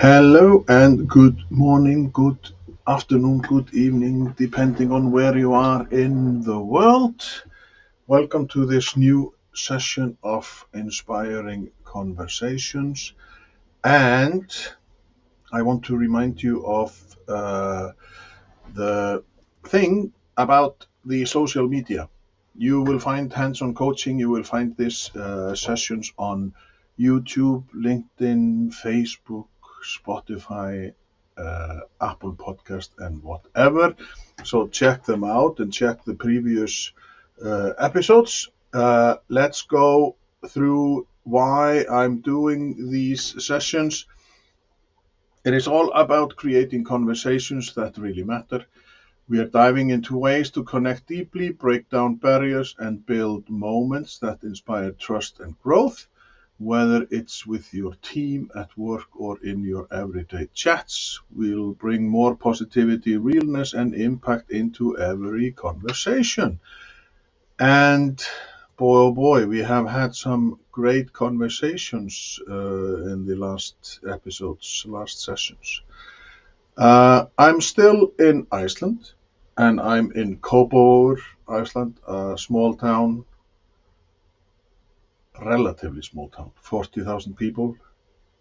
Hello and good morning, good afternoon, good evening, depending on where you are in the world. Welcome to this new session of Inspiring Conversations. And I want to remind you of the thing about the social media. You will find hands-on coaching, you will find these sessions on YouTube, LinkedIn, Facebook, Spotify, Apple Podcast, and whatever. So check them out and check the previous episodes. Let's go through why I'm doing these sessions. It is all about creating conversations that really matter. We are diving into ways to connect deeply, break down barriers, and build moments that inspire trust and growth. Whether it's with your team at work or in your everyday chats, we'll bring more positivity, realness, and impact into every conversation. And boy, oh boy, we have had some great conversations in the last episodes, last sessions. I'm still in Iceland, and I'm in Kópavogur, Iceland, a small town, relatively small town, 40,000 people,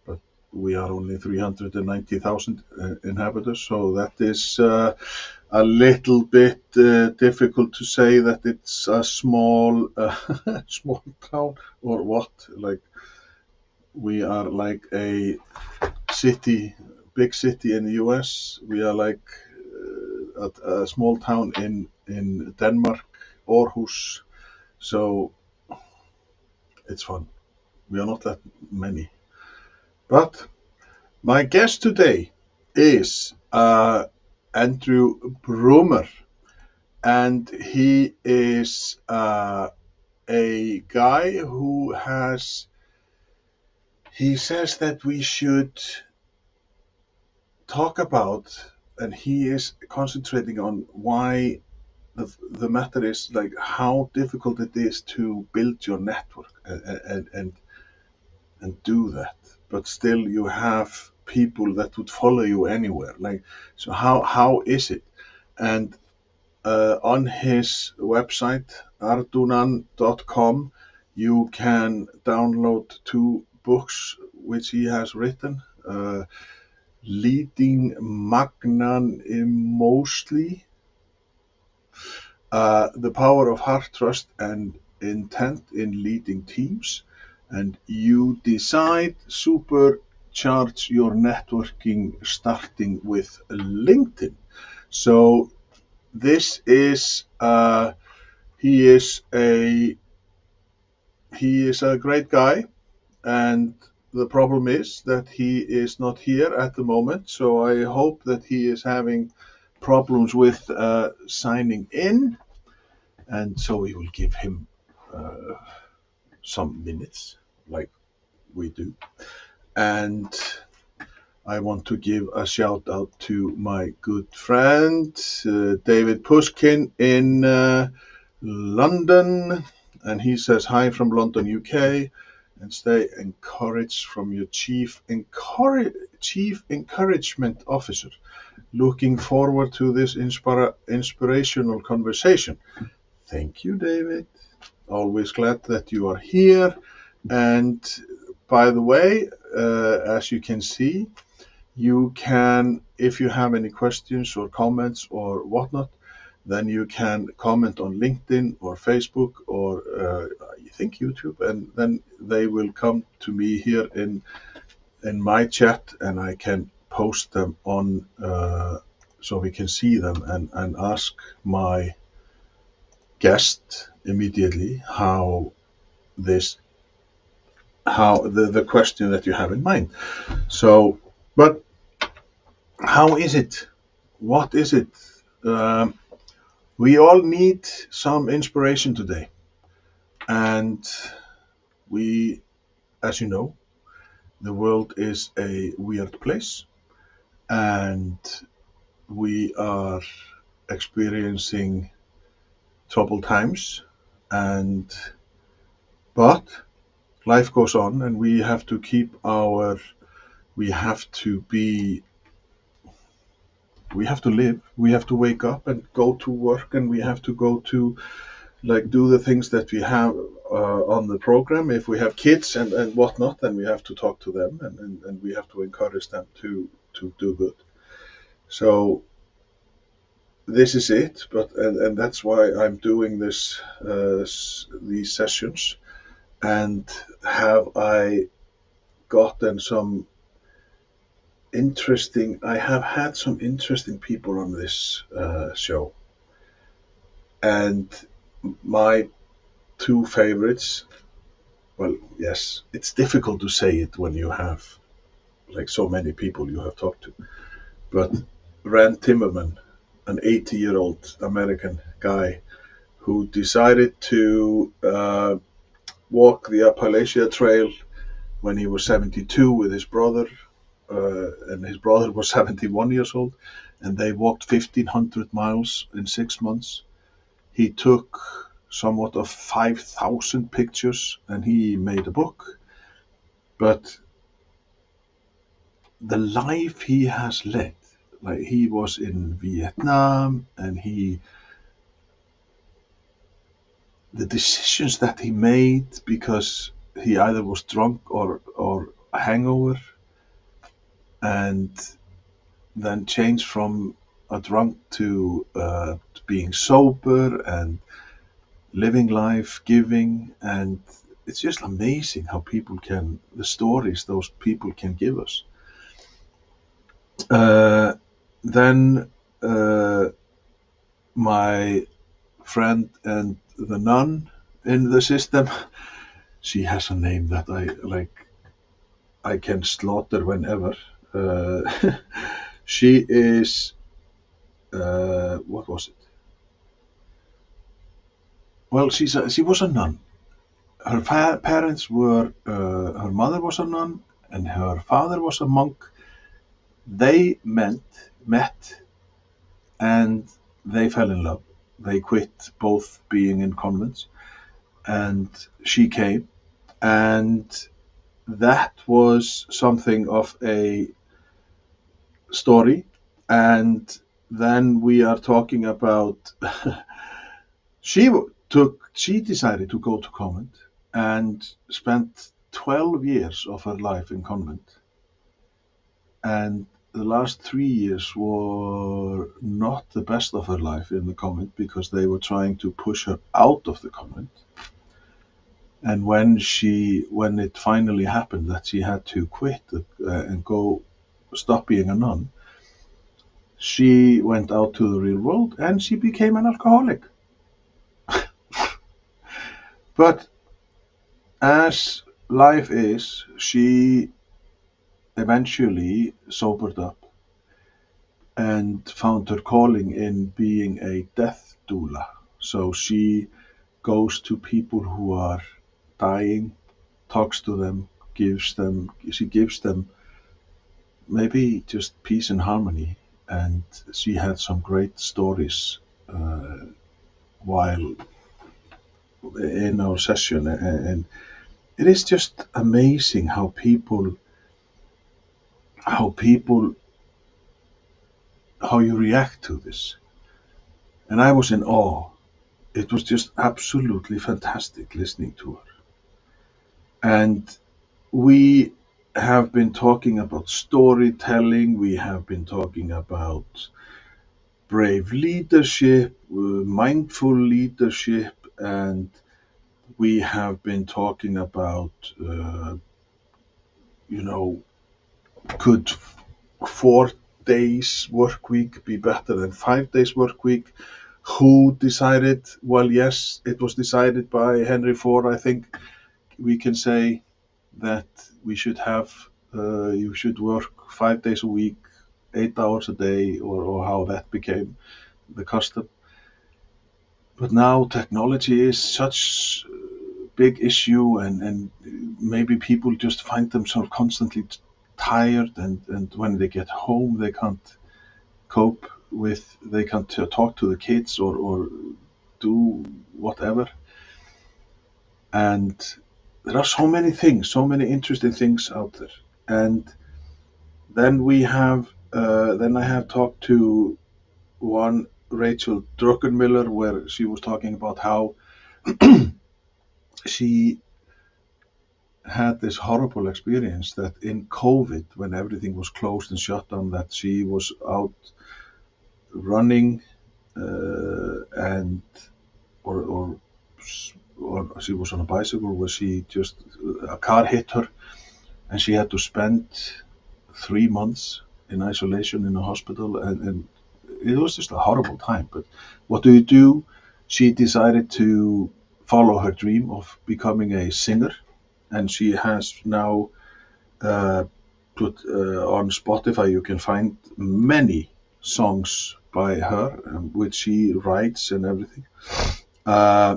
but we are only 390,000 inhabitants, so that is a little bit difficult to say that it's a small small town or what. Like, we are like a city, big city in the US. We are like a small town in Denmark, Aarhus. So it's fun. We are not that many. But my guest today is Andrew Brummer, and he is a guy who he says that we should talk about, and he is concentrating on why the matter is like how difficult it is to build your network and do that, but still you have people that would follow you anywhere. Like, so how is it? And on his website ardunan.com you can download 2 books which he has written. Leading magnanimously, the power of heart, trust, and intent in leading teams, and you decide supercharge your networking starting with LinkedIn. So this is he is a great guy, and the problem is that he is not here at the moment, so I hope that he is having problems with signing in, and so we will give him some minutes like we do. And I want to give a shout out to my good friend David Pushkin in London, and he says hi from London, UK, and stay encouraged from your chief encouragement officer. Looking forward to this inspirational conversation. Thank you, David. Always glad that you are here. And by the way, as you can see, you can, if you have any questions or comments or whatnot, then you can comment on LinkedIn or Facebook or I think YouTube, and then they will come to me here in my chat, and I can post them on so we can see them and ask my guest immediately how the question that you have in mind. So, but how is it? What is it? Um, we all need some inspiration today, and we, as you know, the world is a weird place, and we are experiencing troubled times, and but life goes on, and we have to we have to be, we have to live, we have to wake up and go to work, and we have to go to, like, do the things that we have on the program. If we have kids and whatnot, then we have to talk to them, and we have to encourage them to do good. So this is it, but and that's why I'm doing these sessions. And have I gotten some I have had some interesting people on this show, and my two favorites. Well, yes, it's difficult to say it when you have like so many people you have talked to, but Rand Timmerman, an 80-year-old American guy who decided to walk the Appalachia Trail when he was 72 with his brother, and his brother was 71 years old, and they walked 1,500 miles in 6 months. He took somewhat of 5,000 pictures, and he made a book. But the life he has led, like he was in Vietnam, and the decisions that he made because he either was drunk or hangover, and then changed from a drunk to being sober and living life, giving, and it's just amazing how the stories those people can give us. Then my friend and the nun in the system, she has a name that I like. I can slaughter whenever. Uh, she is, what was it? Well, she was a nun. Her parents were, her mother was a nun, and her father was a monk. They met, and they fell in love. They quit both being in convents, and she came, and that was something of a story. And then we are talking about she she decided to go to convent and spent 12 years of her life in convent, and the last 3 years were not the best of her life in the convent because they were trying to push her out of the convent. And when it finally happened that she had to quit and go stop being a nun, she went out to the real world and she became an alcoholic. But as life is, she eventually sobered up and found her calling in being a death doula. So she goes to people who are dying, talks to them, she gives them maybe just peace and harmony. And she had some great stories while in our session, and it is just amazing how people how you react to this. And I was in awe. It was just absolutely fantastic listening to her. And we have been talking about storytelling, we have been talking about brave leadership, mindful leadership, and we have been talking about, you know, could 4 days work week be better than 5 days work week? Who decided? Well, yes, it was decided by Henry Ford. I think we can say that we should have, you should work 5 days a week, 8 hours a day, or how that became the custom. But now technology is such a big issue, and maybe people just find themselves constantly tired, and when they get home, they can't cope with, they can't talk to the kids or do whatever. And there are so many things, so many interesting things out there. And then I have talked to one Rachel Druckenmiller, where she was talking about how she had this horrible experience that in COVID, when everything was closed and shut down, that she was out running, and or or she was on a bicycle where she just, a car hit her, and she had to spend 3 months in isolation in a hospital, and it was just a horrible time. But what do you do? She decided to follow her dream of becoming a singer, and she has now uh, put on Spotify. You can find many songs by her, which she writes and everything. Uh,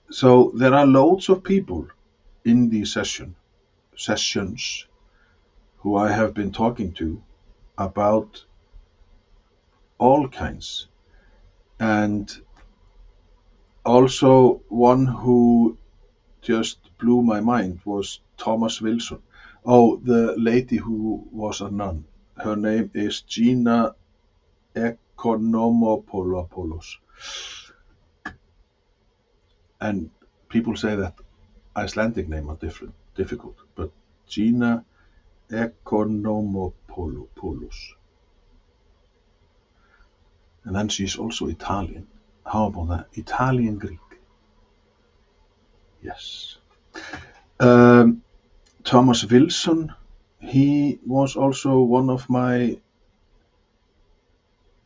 so there are loads of people in these sessions who I have been talking to about all kinds. And also one who just blew my mind was Thomas Wilson. Oh, the lady who was a nun. Her name is Gina Economopoulos. And people say that Icelandic name are difficult, but Gina Economopoulos. And then she's also Italian. How about that? Italian Greek. Yes. Um, Thomas Wilson, he was also one of my,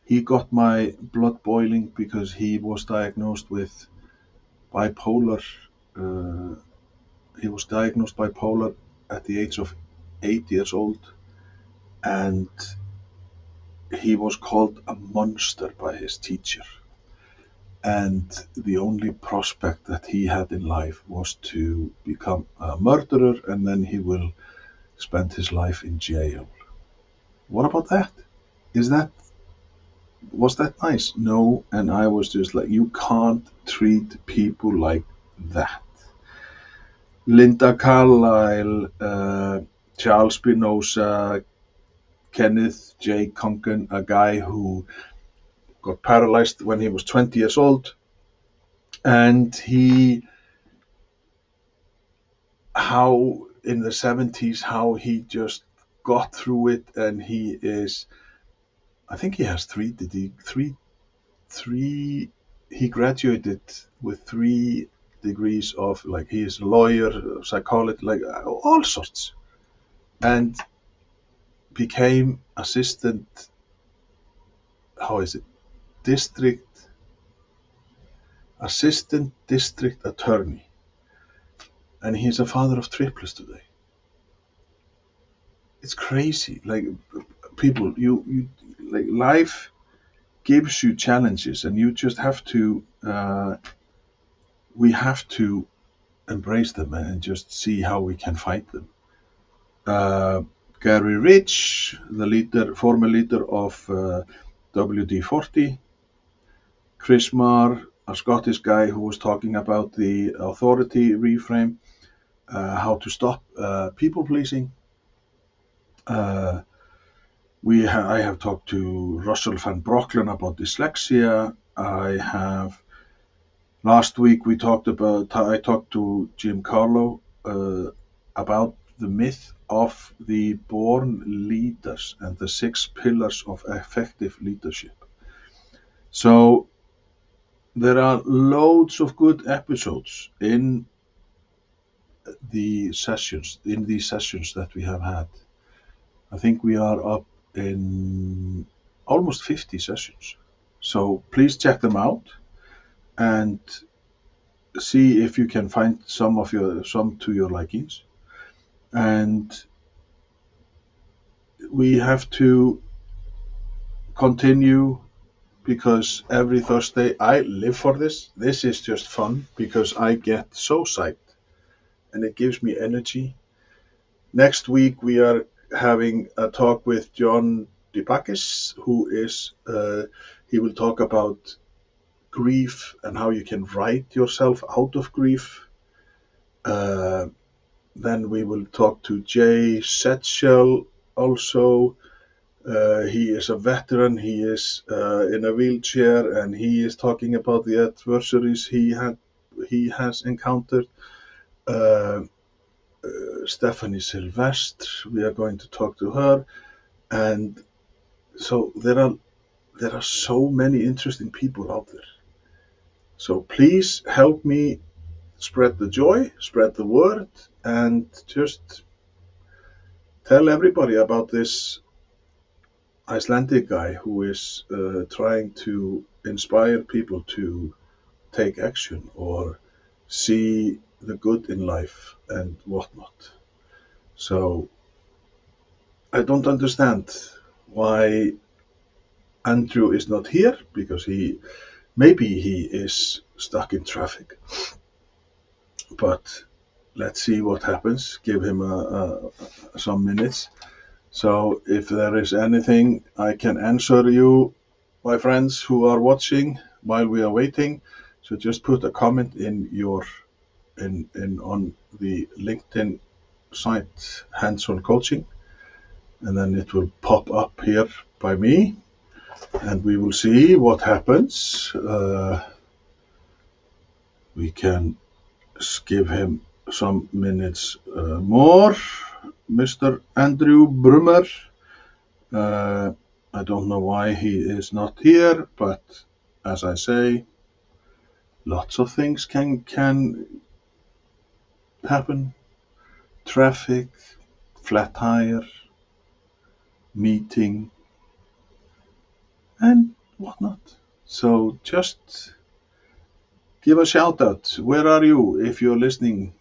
he got my blood boiling because he was diagnosed with bipolar. Uh, he was diagnosed bipolar at the age of 8 years old, and he was called a monster by his teacher. And the only prospect that he had in life was to become a murderer, and then he will spend his life in jail. What about that? Is that, was that nice? No, and I was just like, you can't treat people like that. Linda Carlisle, Charles Spinoza, Kenneth J. Congan, a guy who got paralyzed when he was 20 years old, and he, how in the 70s, how he just got through it, and he is, I think he has three, he graduated with 3 degrees of, like, he is a lawyer, psychologist, like all sorts, and became assistant, how is it, district, assistant district attorney, and he's a father of triplets today. It's crazy. Like, people, you like, life gives you challenges, and you just have to, we have to embrace them and just see how we can fight them. uh, Gary Rich, the leader, former leader of WD-40, Chris Marr, a Scottish guy who was talking about the authority reframe, how to stop people pleasing. Uh, I have talked to Russell van Broeklen about dyslexia. Last week I talked to Jim Carlo about the myth of the born leaders and the 6 pillars of effective leadership. So there are loads of good episodes in these sessions that we have had. I think we are up in almost 50 sessions. So please check them out and see if you can find some to your likings. And we have to continue because every Thursday I live for this. This is just fun because I get so psyched and it gives me energy. Next week we are having a talk with John Dipakis, who is he will talk about grief and how you can write yourself out of grief. Uh, then we will talk to Jay Setchell also. He is a veteran. He is in a wheelchair, and he is talking about the adversaries he has encountered. Uh, Stephanie Sylvestre, we are going to talk to her, and so there are so many interesting people out there. So please help me spread the joy, spread the word, and just tell everybody about this Icelandic guy who is trying to inspire people to take action or see the good in life and whatnot. So I don't understand why Andrew is not here because maybe he is stuck in traffic. But let's see what happens. Give him some minutes. So if there is anything I can answer you, my friends who are watching while we are waiting, so just put a comment in on the LinkedIn site Hands-on Coaching, and then it will pop up here by me, and we will see what happens. We can give him some minutes more. Mr. Andrew Brummer. I don't know why he is not here, but as I say, lots of things can happen. Traffic, flat tire, meeting, and whatnot. So just give a shout out. Where are you if you're listening?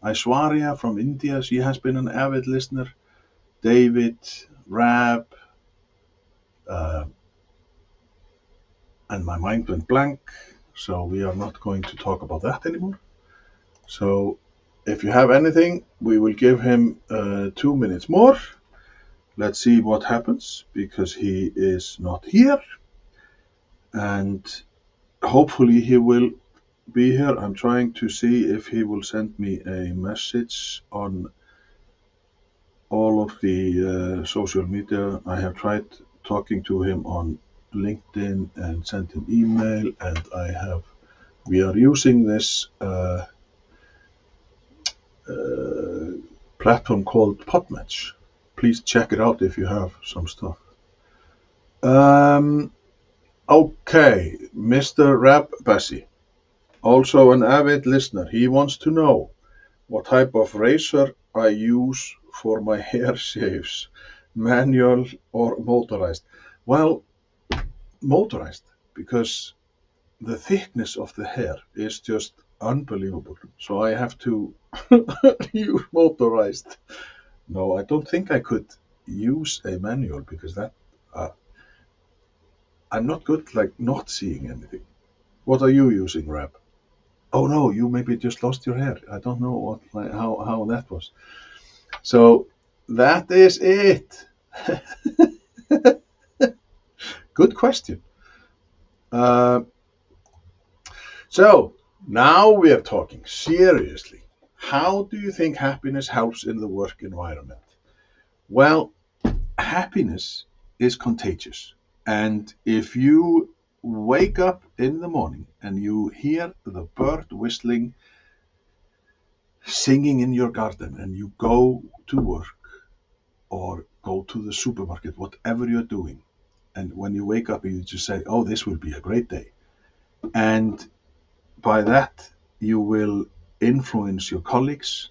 Aishwarya from India, she has been an avid listener. David, Rab, and my mind went blank, so we are not going to talk about that anymore. So if you have anything, we will give him 2 minutes more. Let's see what happens because he is not here, and hopefully he will be here. I'm trying to see if he will send me a message on all of the social media. I have tried talking to him on LinkedIn and sent him email, and we are using this platform called Podmatch. Please check it out if you have some stuff. Okay, Mr. Rab Bassi, also an avid listener. He wants to know what type of razor I use for my hair shaves, manual or motorized. Well, motorized, because the thickness of the hair is just unbelievable. So I have to use motorized. No, I don't think I could use a manual because I'm not good like not seeing anything. What are you using, Rab? Oh no, you maybe just lost your hair. I don't know how that was. So that is it. Good question. So now we are talking seriously. How do you think happiness helps in the work environment? Well, happiness is contagious. And if you wake up in the morning and you hear the bird whistling, singing in your garden, and you go to work or go to the supermarket, whatever you're doing, and when you wake up, you just say, oh, this will be a great day. And by that, you will influence your colleagues.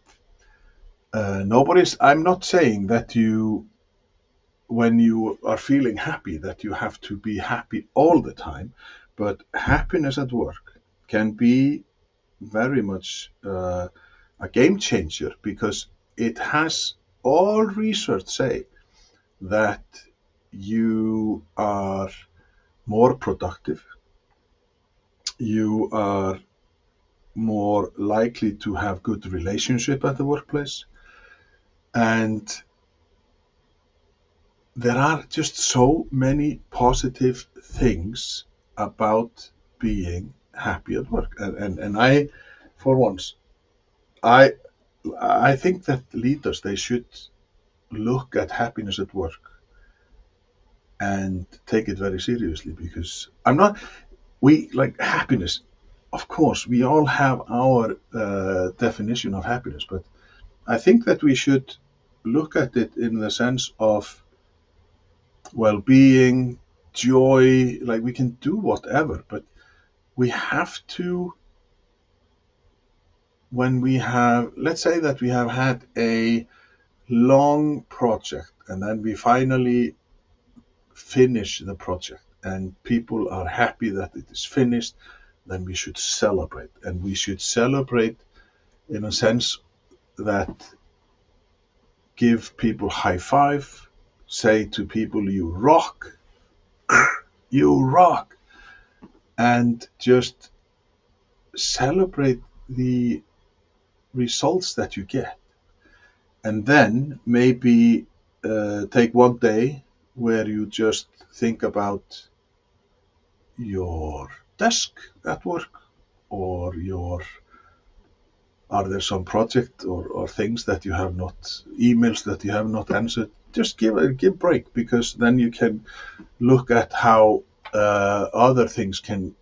I'm not saying that you when you are feeling happy that you have to be happy all the time, but happiness at work can be very much a game changer because it has all research say that you are more productive, you are more likely to have good relationship at the workplace, and there are just so many positive things about being happy at work. And I, for once, I I think that leaders they should look at happiness at work and take it very seriously because I'm not we like happiness. Of course, we all have our definition of happiness, but I think that we should look at it in the sense of well-being, joy. Like we can do whatever, but we have to when we have, let's say that we have had a long project and then we finally finish the project and people are happy that it is finished, then we should celebrate. And we should celebrate in a sense that give people high five, say to people, you rock, you rock, and just celebrate the results that you get. And then maybe take one day where you just think about your desk at work or your are there some project or things that you have not emails that you have not answered, just give break because then you can look at how other things can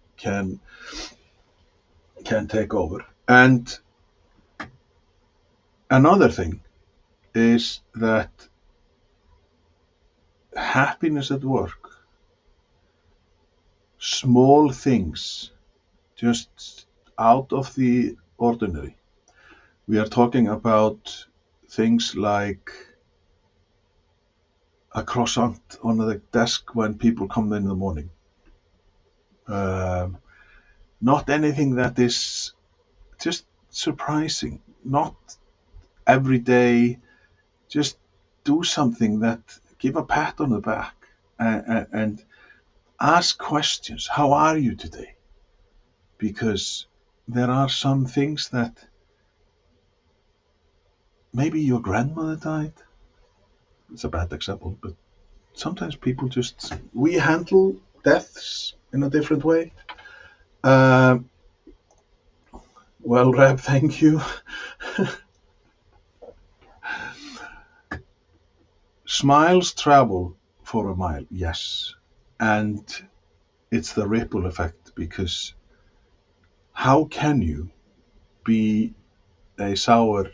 take over. And another thing is that happiness at work, small things, just out of the ordinary. We are talking about things like a croissant on the desk when people come in the morning. Um, Not anything that is just surprising, not every day, just do something that give a pat on the back and ask questions. How are you today? Because there are some things that maybe your grandmother died. It's a bad example, but sometimes people just, we handle deaths in a different way. Um, well, Reb, thank you. Smiles travel for a mile, yes. And it's the ripple effect because how can you be a sour,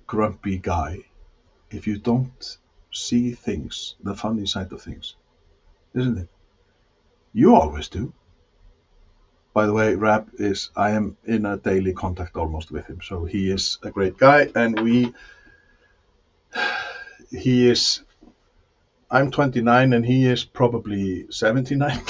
grumpy guy if you don't see things, the funny side of things, isn't it? You always do. By the way, Rab is, I am in a daily contact almost with him, so he is a great guy, and he is, I'm 29 and he is probably 79.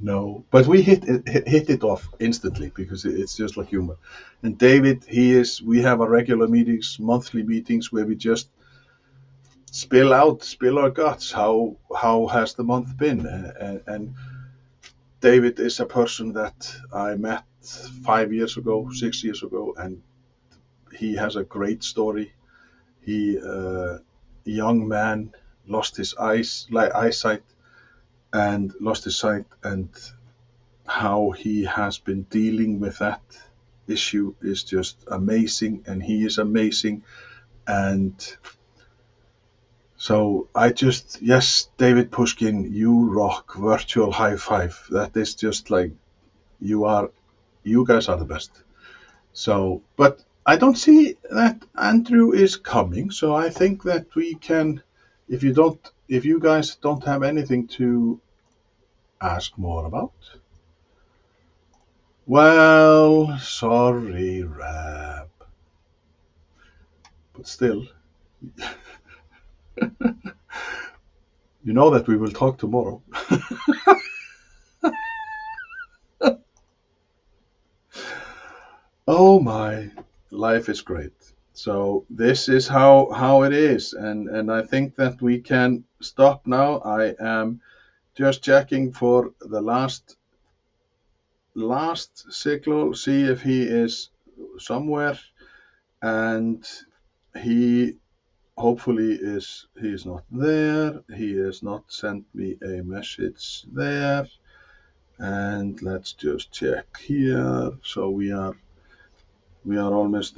No, but we hit it off instantly because it's just like humor. And David, we have a regular meetings, monthly meetings where we just spill our guts. How has the month been? And David is a person that I met 5 years ago, 6 years ago, and he has a great story. He, young man, lost his eyesight, and lost his sight, and how he has been dealing with that issue is just amazing, and he is amazing. And so yes, David Pushkin, you rock, virtual high five. That is just like you guys are the best. So, but I don't see that Andrew is coming. So I think that we can, if you guys don't have anything to ask more about, well, sorry, Rab. but still, you know that we will talk tomorrow. Oh my, life is great. So this is how it is, and I think that we can stop now. I am just checking for the last signal, see if he is somewhere, and he hopefully he is not there. He has not sent me a message there, and let's just check here. So we are almost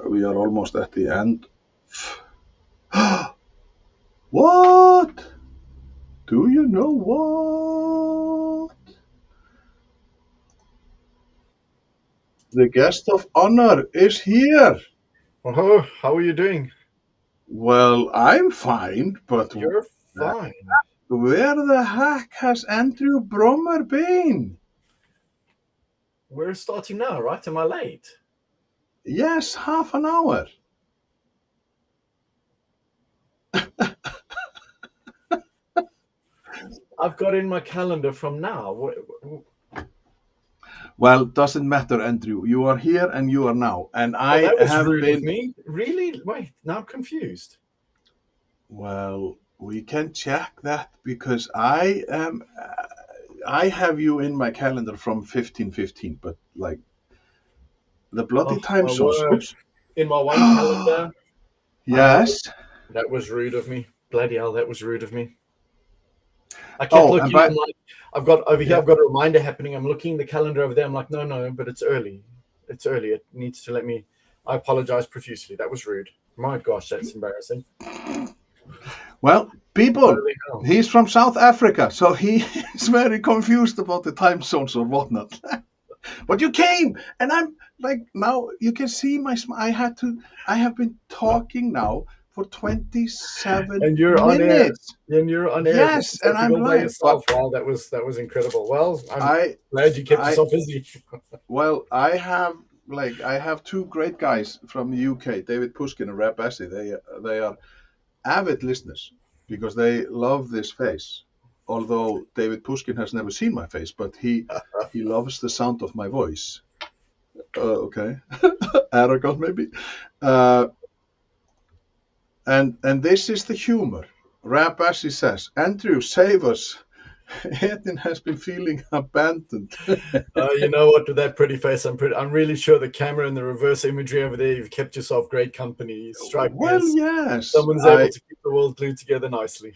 we are almost at the end. What? Do you know what? The guest of honor is here. Oh, how are you doing? Well, I'm fine, but You're fine. where the heck has Andrew Brummer been? We're starting now, right? Am I late? Yes, half an hour. I've got in my calendar from now. Well, doesn't matter, Andrew. You are here and you are now. And Well, I that was have rude of been, me. Really? Wait, now I'm confused. well, we can check that because I have you in my calendar from 1515, but like the bloody Oh, time my zones. word. Oops. In my one calendar, I have. Yes. That was rude of me. Bloody hell, that was rude of me. I kept Oh, and looking. by I'm like, I've got over here. yeah. I've got a reminder happening. I'm looking the calendar over there. I'm like, no, no, but it's early. It's early. It needs to let me. I apologize profusely. That was rude. My gosh, that's embarrassing. Well, people, Holy hell. he's from South Africa, so he is very confused about the time zones or whatnot. But you came, and I'm like, now you can see my smile. I have been talking now for 27 And you're on air. minutes. And you're on air. This Yes, is and something I'm all by live. But yourself. Wow, that was incredible. Well, I'm I, glad you kept I, yourself busy. well, I have two great guys from the UK, David Pushkin and Rab Bassi. They are avid listeners because they love this face. Although David Pushkin has never seen my face, but he loves the sound of my voice. Okay, arrogant maybe. Uh, and this is the humor. Rab Bassi says, "Andrew, save us. Edin has been feeling abandoned." You know what? With that pretty face, I'm really sure the camera and the reverse imagery over there, you've kept yourself great company. You strike me Well, as yes, someone's able to keep the world glued together nicely.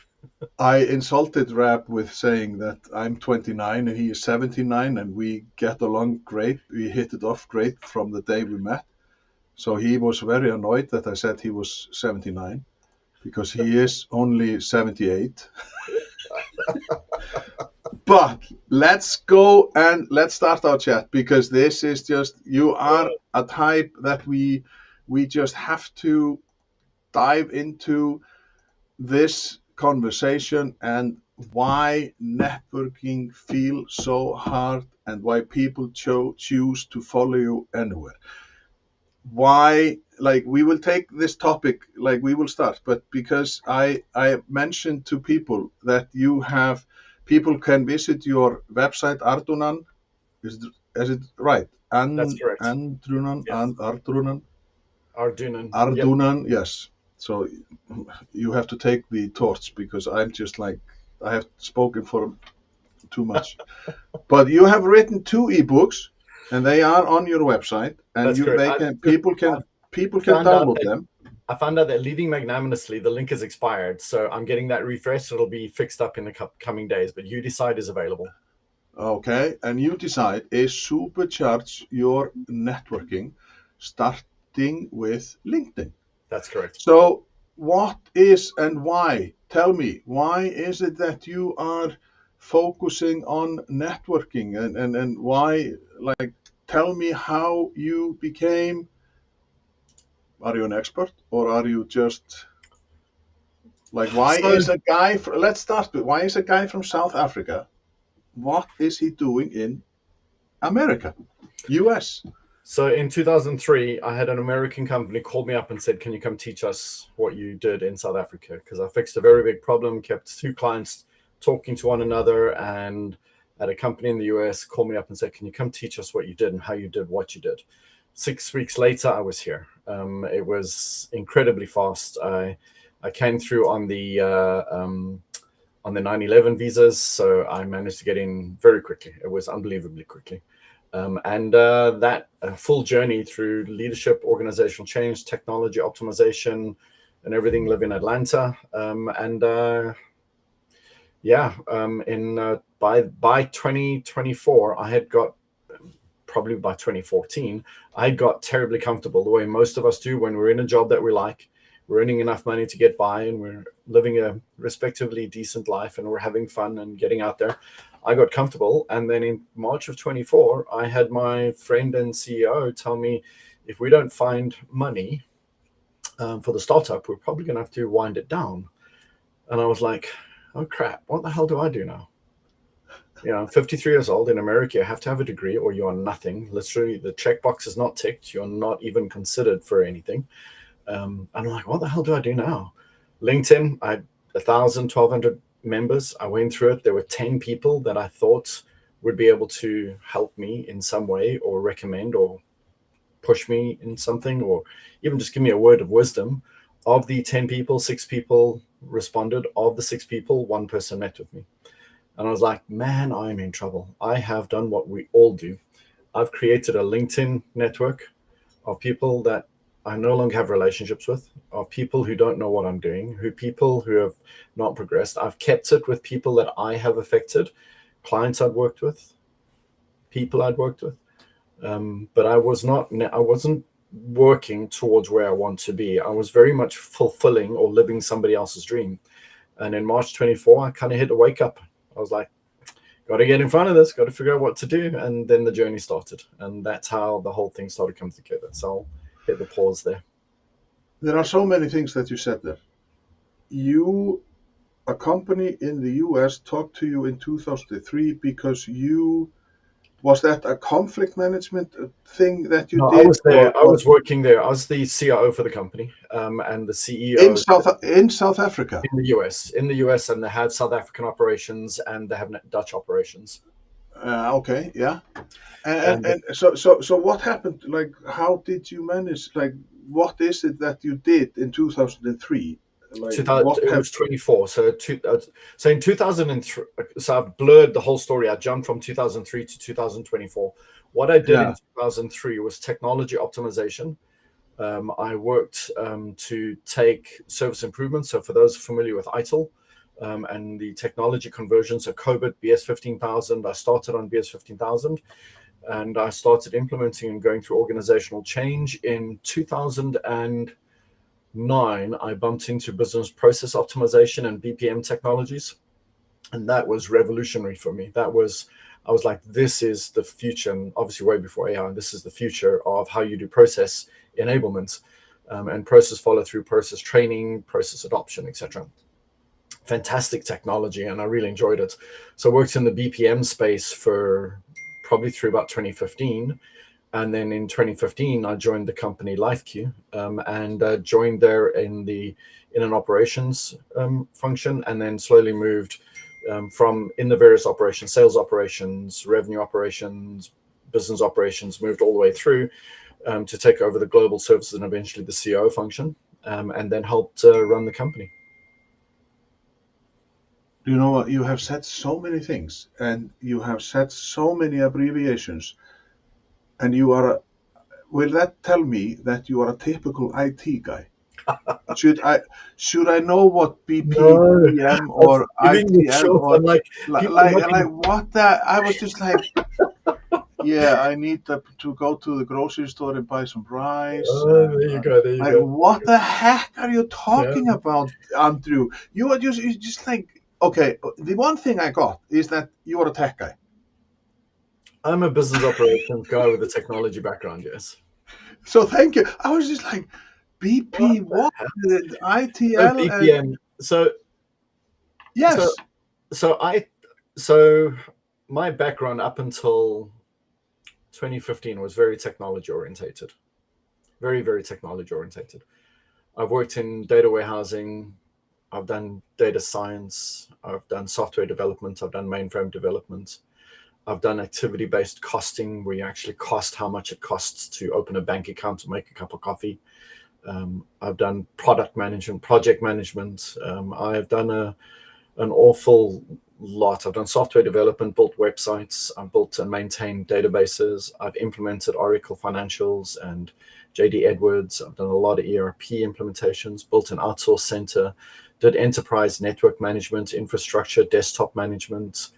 I insulted Rab with saying that I'm 29 and he is 79 and we get along great. We hit it off great from the day we met. So he was very annoyed that I said he was 79 because he is only 78. But let's go and let's start our chat because this is just, you are a type that we just have to dive into this conversation and why networking feels so hard and why people choose to follow you anywhere. Why, like, we will take this topic, like, we will start, but because I mentioned to people that you have, people can visit your website, Ardunan, is it right? That's correct. Andrunan, Yes. Ardunan, Ardunan. Yep. Ardunan, yes. So you have to take the torch because I'm just like, I have spoken for too much. But you have written two ebooks, and they are on your website, and That's correct. people can Found out download that them. I found out that leading magnanimously, the link has expired. So I'm getting that refreshed. It'll be fixed up in the coming days, but You Decide is available. Okay, and you decide is supercharge your networking, starting with LinkedIn. That's correct. So what is and why? Tell me, why is it that you are focusing on networking and why, like, tell me how you became, are you an expert or are you just like, why So is a guy, let's start with, why is a guy from South Africa, what is he doing in America, US? So in 2003, I had an American company called me up and said, "Can you come teach us what you did in South Africa?" Because I fixed a very big problem, kept two clients talking to one another, and at a company in the US called me up and said, "Can you come teach us what you did and how you did what you did?" 6 weeks later, I was here. It was incredibly fast. I came through on the 9/11 visas, so I managed to get in very quickly. It was unbelievably quickly. And that full journey through leadership, organizational change, technology optimization, and everything, live in Atlanta. By 2024, I had got, probably by 2014, I got terribly comfortable, the way most of us do when we're in a job that we like. We're earning enough money to get by, and we're living a respectively decent life, and we're having fun and getting out there. I got comfortable, and then in March of 24, I had my friend and CEO tell me, if we don't find money for the startup, we're probably going to have to wind it down. And I was like, oh crap, what the hell do I do now? I'm 53 years old. In America, you have to have a degree or you are nothing. Literally, the checkbox is not ticked. You're not even considered for anything. And I'm like, what the hell do I do now? LinkedIn, I had 1,000, 1,200 members. I went through it. There were 10 people that I thought would be able to help me in some way, or recommend, or push me in something, or even just give me a word of wisdom. Of the 10 people, 6 people responded. Of the 6 people, 1 person met with me. And I was like, man, I'm in trouble. I have done what we all do. I've created a LinkedIn network of people that I no longer have relationships with, of people who don't know what I'm doing, people who have not progressed. I've kept it with people that I have affected, clients I'd worked with, people I'd worked with. But I wasn't working towards where I want to be. I was very much fulfilling or living somebody else's dream. And in March 24, I kind of hit a wake up. I was like, got to get in front of this, got to figure out what to do. And then the journey started. And that's how the whole thing started coming together. So I'll hit the pause there. There are so many things that you said there. A company in the US talked to you in 2003 because was that a conflict management thing that you No, did? I was there. I was working there. I was the CIO for the company, and the CEO in South Africa? in the US. In the US, and they have South African operations, and they have Dutch operations. Okay, yeah. And so what happened? Like, how did you manage? Like, what is it that you did in 2003? Like, It was 24. So in 2003, so I've blurred the whole story. I jumped from 2003 to 2024. What I did in 2003 was technology optimization. I worked to take service improvements. So for those familiar with ITIL, and the technology conversion, so COBIT, BS 15,000, I started on BS 15,000, and I started implementing and going through organizational change. In 2009, I bumped into business process optimization and BPM technologies, and that was revolutionary for me. I was like, this is the future, and obviously way before AI, this is the future of how you do process enablement, and process follow through, process training, process adoption, etc. Fantastic technology, and I really enjoyed it. So I worked in the BPM space for probably through about 2015. And then in 2015, I joined the company LifeQ, and joined there in an operations function, and then slowly moved from in the various operations, sales operations, revenue operations, business operations, moved all the way through to take over the global services and eventually the CEO function, and then helped run the company. You know what? You have said so many things, and you have said so many abbreviations, and will that tell me that you are a typical IT guy? Should I know what BPM or ITL or like what that? I was just like, yeah, I need to go to the grocery store and buy some rice. There you go. What the heck are you talking about, Andrew? You just like, okay, the one thing I got is that you are a tech guy. I'm a business operations guy with a technology background, yes. So thank you. I was just like, BP, what? ITL? BPM. Yes. So my background up until 2015 was very technology orientated, very, very technology orientated. I've worked in data warehousing. I've done data science. I've done software development. I've done mainframe development. I've done activity-based costing, where you actually cost how much it costs to open a bank account to make a cup of coffee. I've done product management, project management. I've done an awful lot. I've done software development, built websites. I've built and maintained databases. I've implemented Oracle Financials and JD Edwards. I've done a lot of ERP implementations, built an outsource center, did enterprise network management, infrastructure, desktop management,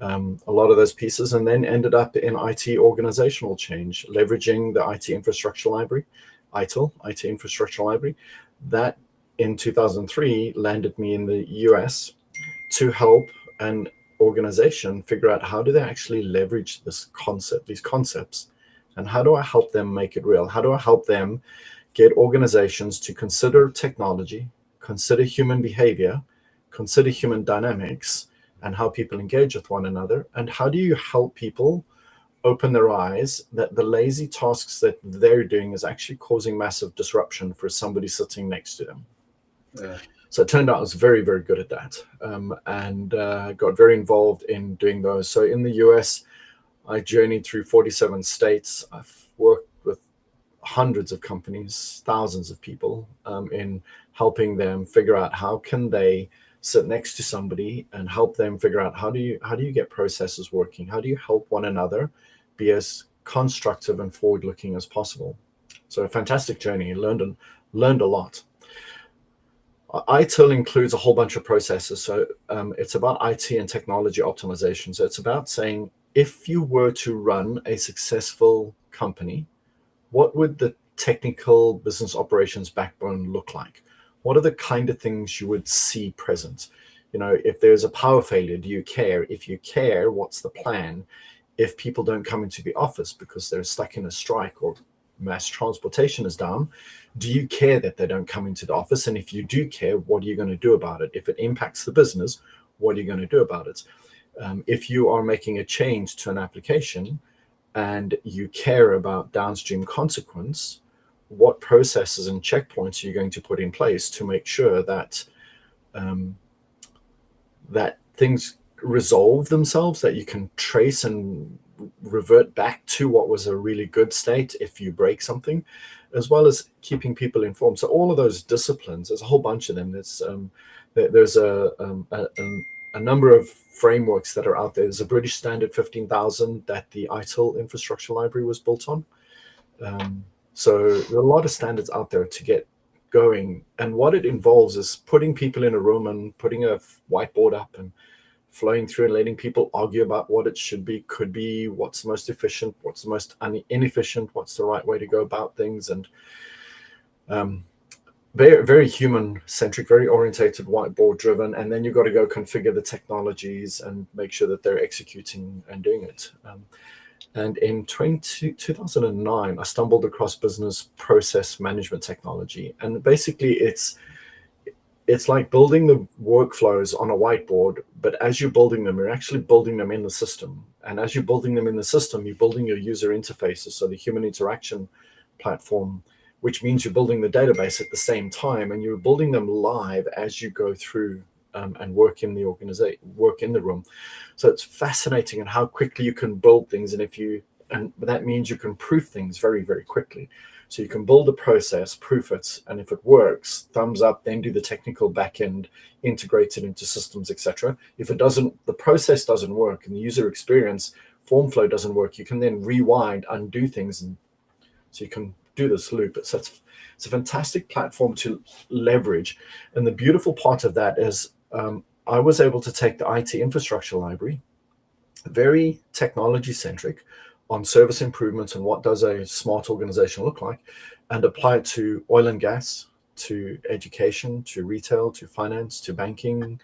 a lot of those pieces, and then ended up in IT organizational change, leveraging the IT infrastructure library, ITIL, IT infrastructure library. That in 2003 landed me in the US to help an organization figure out how do they actually leverage this concept, these concepts, and how do I help them make it real? How do I help them get organizations to consider technology, consider human behavior, consider human dynamics, and how people engage with one another? And how do you help people open their eyes that the lazy tasks that they're doing is actually causing massive disruption for somebody sitting next to them? Yeah. So it turned out I was very, very good at that, and got very involved in doing those. So in the US, I journeyed through 47 states. I've worked with hundreds of companies, thousands of people, in helping them figure out how can they sit next to somebody and help them figure out how do you get processes working? How do you help one another be as constructive and forward-looking as possible? So a fantastic journey. Learned a lot. ITIL includes a whole bunch of processes. So it's about IT and technology optimization. So it's about saying, if you were to run a successful company, what would the technical business operations backbone look like? What are the kind of things you would see present? You know, if there's a power failure, do you care? If you care, what's the plan? If people don't come into the office because they're stuck in a strike or mass transportation is down, do you care that they don't come into the office? And if you do care, what are you going to do about it? If it impacts the business, what are you going to do about it? If you are making a change to an application and you care about downstream consequence, what processes and checkpoints are you going to put in place to make sure that that things resolve themselves, that you can trace and revert back to what was a really good state if you break something, as well as keeping people informed. So all of those disciplines, there's a whole bunch of them. There's a number of frameworks that are out there. There's a British Standard 15,000 that the ITIL infrastructure library was built on. So there are a lot of standards out there to get going. And what it involves is putting people in a room and putting a whiteboard up and flowing through and letting people argue about what it should be, could be, what's the most efficient, what's the most inefficient, what's the right way to go about things. And very, very human-centric, very orientated, whiteboard-driven. And then you've got to go configure the technologies and make sure that they're executing and doing it. And in 2009, I stumbled across business process management technology. And basically, it's like building the workflows on a whiteboard, but as you're building them, you're actually building them in the system. And as you're building them in the system, you're building your user interfaces, so the human interaction platform, which means you're building the database at the same time, and you're building them live as you go through and work in the organization, work in the room. So it's fascinating and how quickly you can build things, and that means you can proof things very, very quickly. So you can build a process, proof it, and if it works, thumbs up, then do the technical backend, integrate it into systems, etc. If it doesn't, the process doesn't work, and the user experience form flow doesn't work, you can then rewind, undo things, and so you can do this loop. It's a fantastic platform to leverage. And the beautiful part of that is I was able to take the IT infrastructure library, very technology centric, on service improvements and what does a smart organization look like, and apply it to oil and gas, to education, to retail, to finance, to banking.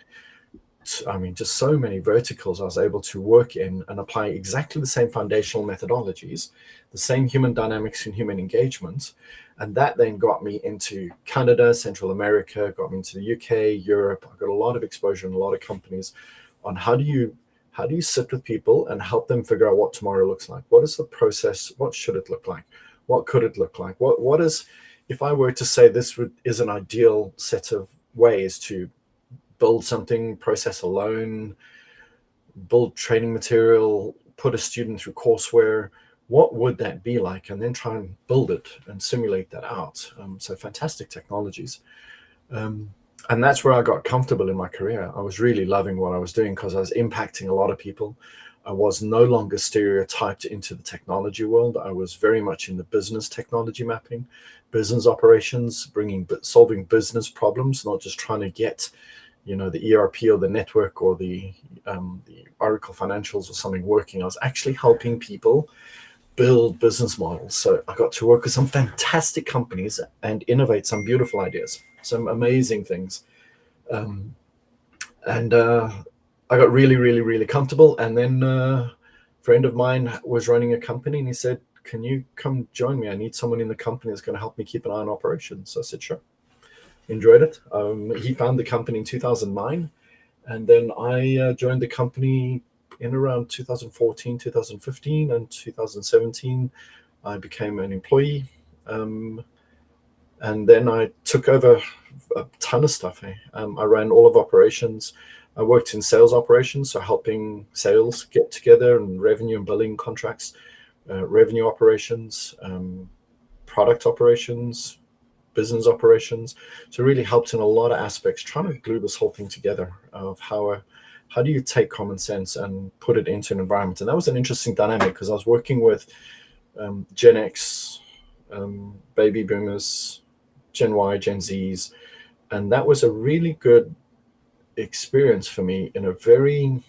I mean, just so many verticals I was able to work in and apply exactly the same foundational methodologies, the same human dynamics and human engagement. And that then got me into Canada, Central America, got me into the UK, Europe. I got a lot of exposure in a lot of companies on how do how do you sit with people and help them figure out what tomorrow looks like? What is the process? What should it look like? What could it look like? What is, if I were to say this is an ideal set of ways to build something, process a loan, build training material, put a student through courseware, what would that be like? And then try and build it and simulate that out. So fantastic technologies. And that's where I got comfortable in my career. I was really loving what I was doing because I was impacting a lot of people. I was no longer stereotyped into the technology world. I was very much in the business technology mapping, business operations, solving business problems, not just trying to get, the ERP or the network or the Oracle financials or something working. I was actually helping people build business models. So I got to work with some fantastic companies and innovate some beautiful ideas, some amazing things. And I got really, really, really comfortable. And then a friend of mine was running a company and he said, can you come join me? I need someone in the company that's going to help me keep an eye on operations. So I said, sure. Enjoyed it. He found the company in 2009. And then I joined the company in around 2014, 2015, and 2017. I became an employee. And then I took over a ton of stuff. I ran all of operations. I worked in sales operations, so helping sales get together and revenue and billing contracts, revenue operations, product operations, business operations. So really helped in a lot of aspects, trying to glue this whole thing together of how do you take common sense and put it into an environment. And that was an interesting dynamic because I was working with Gen X, baby boomers, Gen Y, Gen Zs, and that was a really good experience for me in a very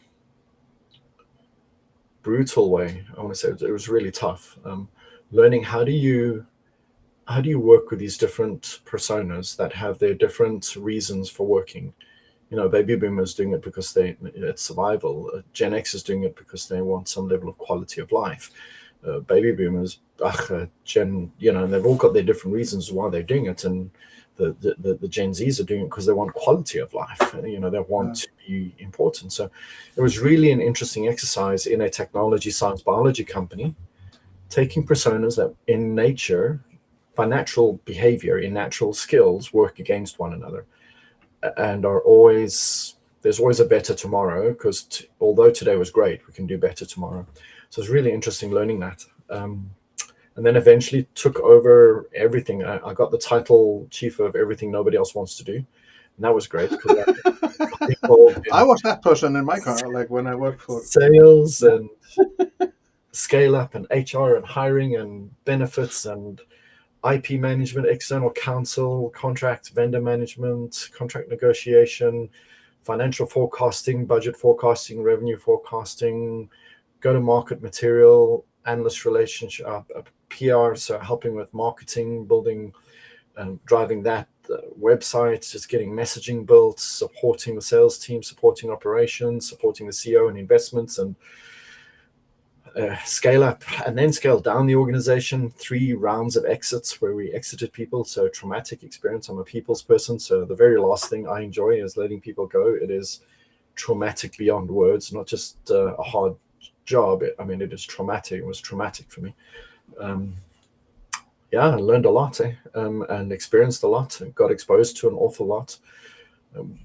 brutal way. I want to say it was really tough. Learning how do you work with these different personas that have their different reasons for working. Baby boomers doing it because it's survival. Gen X is doing it because they want some level of quality of life. Baby boomers, and they've all got their different reasons why they're doing it. And the Gen Zs are doing it because they want quality of life. They want to be important. So it was really an interesting exercise in a technology, science, biology company, taking personas that in nature, by natural behavior, in natural skills, work against one another and there's always a better tomorrow because although today was great, we can do better tomorrow. So it's really interesting learning that. And then eventually took over everything. I got the title chief of everything nobody else wants to do. And that was great. I was that person in my car, like when I worked for sales and scale up and HR and hiring and benefits and IP management, external counsel, contract vendor management, contract negotiation, financial forecasting, budget forecasting, revenue forecasting, go-to-market material, analyst relationship, PR, so helping with marketing, building and driving that website, just getting messaging built, supporting the sales team, supporting operations, supporting the CEO and investments, and scale up and then scale down the organization. 3 rounds of exits where we exited people. So traumatic experience. I'm a people's person. So the very last thing I enjoy is letting people go. It is traumatic beyond words, not just a hard job. It is traumatic. It was traumatic for me. I learned a lot and experienced a lot and got exposed to an awful lot.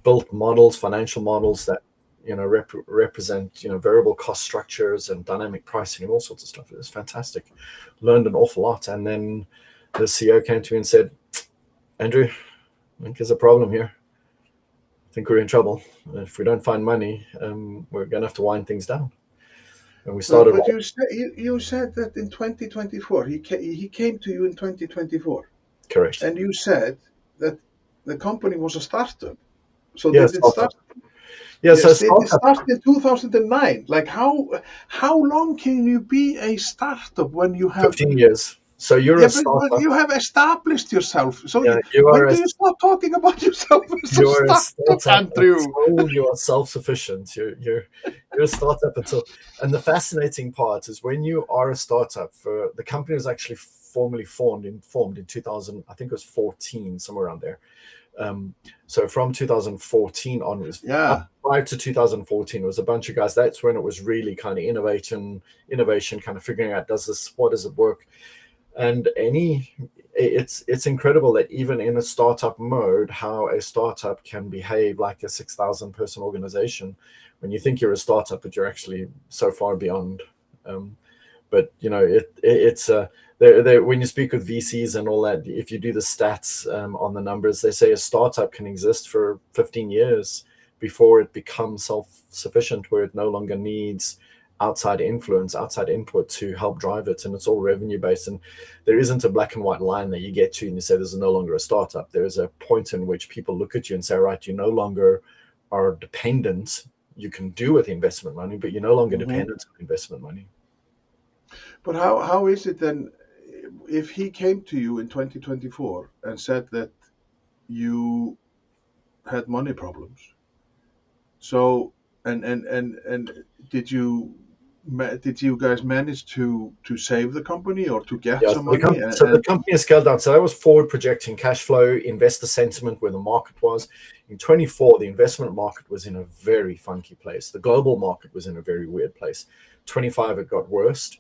Built models, financial models that represent variable cost structures and dynamic pricing and all sorts of stuff. It was fantastic. Learned an awful lot. And then the CEO came to me and said, Andrew, I think there's a problem here. I think we're in trouble. If we don't find money, we're going to have to wind things down. And we started. But you said that in 2024, he came to you in 2024. Correct. And you said that the company was a startup. So yes, did it start? Yes, it started in 2009. Like how long can you be a startup when you have 15 years? So you're a startup. But you have established yourself. So when do you start talking about yourself as a startup, Andrew? You are self-sufficient. You're a startup and the fascinating part is when you are a startup, the company was actually formally formed in 2000, I think it was 14, somewhere around there. So from 2014 onwards, Yeah. prior to 2014, it was a bunch of guys. That's when it was really kind of innovation, kind of figuring out, what does it work? And it's incredible that even in a startup mode, how a startup can behave like a 6,000 person organization when you think you're a startup, but you're actually so far beyond. But it's when you speak with VCs and all that, if you do the stats on the numbers, they say a startup can exist for 15 years before it becomes self-sufficient, where it no longer needs outside influence, outside input to help drive it, and it's all revenue based. And there isn't a black and white line that you get to and you say this is no longer a startup. There is a point in which people look at you and say, right, you no longer are dependent. You can do with investment money, but you're no longer dependent on investment money. But how is it then, if he came to you in 2024 and said that you had money problems? So and did you guys manage to save the company or to get Yeah, some money? so the company has scaled down. So that was forward projecting cash flow, investor sentiment, where the market was. In 24, the investment market was in a very funky place. The global market was in a very weird place. 25, it got worse.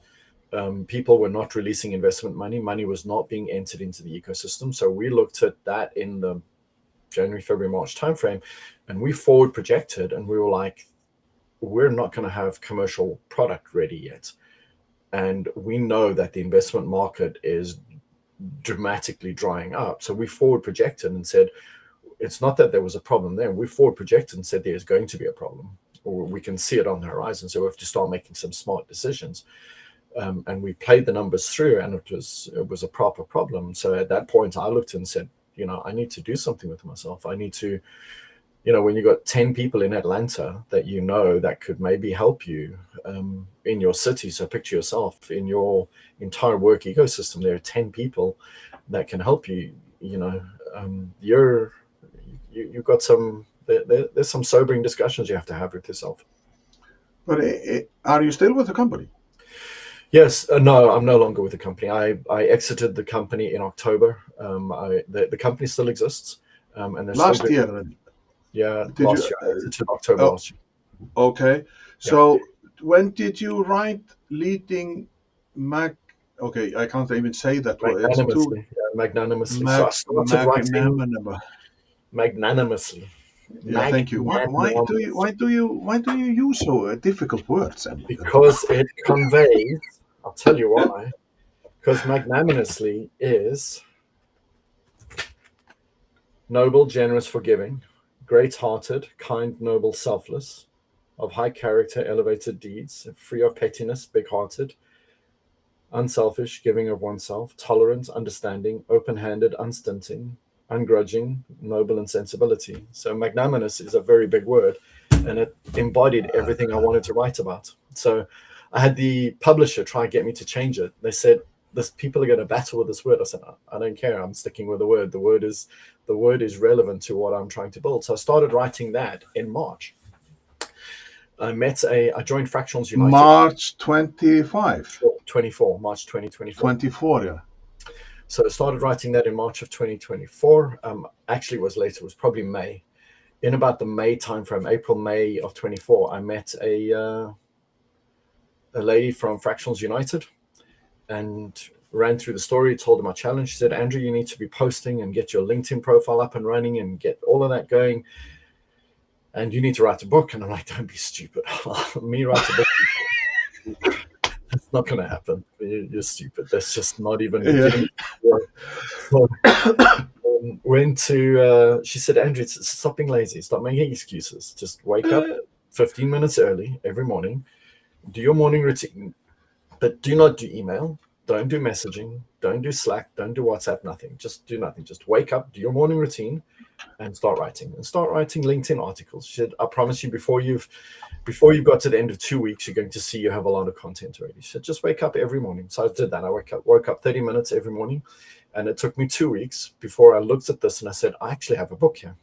People were not releasing investment money. Money was not being entered into the ecosystem. So we looked at that in the January, February, March timeframe, and we forward projected, and we were like, we're not going to have commercial product ready yet. And we know that the investment market is dramatically drying up. So we forward projected and said, it's not that there was a problem there. We forward projected and said there's going to be a problem, or we can see it on the horizon. So we have to start making some smart decisions. And we played the numbers through, and it was a proper problem. So at that point, I looked and said, I need to do something with myself. I need to, when you got 10 people in Atlanta that that could maybe help you in your city. So picture yourself in your entire work ecosystem. There are 10 people that can help you. You've got there's some sobering discussions you have to have with yourself. But are you still with the company? Yes, no, I'm no longer with the company. I exited the company in October. The company still exists, and last year. Then. Yeah, last year. I exited October last year. Okay, so when did you write leading Okay, I can't even say that word. Magnanimously. Magnanimously. So I started writing magnanimously. Yeah, thank you. Why do you use so difficult words? Because it conveys. I'll tell you why. Because magnanimously is noble, generous, forgiving, great-hearted, kind, noble, selfless, of high character, elevated deeds, free of pettiness, big-hearted, unselfish, giving of oneself, tolerant, understanding, open-handed, unstinting, ungrudging, noble in sensibility. So magnanimous is a very big word, and it embodied everything I wanted to write about. So I had the publisher try and get me to change it. They said, people are going to battle with this word. I said, I don't care. I'm sticking with the word. The word is relevant to what I'm trying to build. So I started writing that in March. I joined Fractionals United. March 25. 24, March 2024. 24, yeah. So I started writing that in March of 2024. Actually, it was later. It was probably May. In about the May timeframe, April, May of 24, I met a lady from Fractionals United and ran through the story, told her my challenge. She said, Andrew, you need to be posting and get your LinkedIn profile up and running and get all of that going. And you need to write a book. And I'm like, don't be stupid. Me write a book. It's not going to happen. You're stupid. That's just not even getting so, she said, Andrew, stop being lazy. Stop making excuses. Just wake up 15 minutes early every morning. Do your morning routine. But do not do email. Don't do messaging. Don't do Slack. Don't do WhatsApp. Nothing. Just do nothing. Just wake up, do your morning routine, and start writing. And start writing LinkedIn articles. She said, I promise you, before you've got to the end of 2 weeks, you're going to see you have a lot of content already. She said, just wake up every morning. So I did that. I woke up 30 minutes every morning. And it took me 2 weeks before I looked at this and I said, I actually have a book here.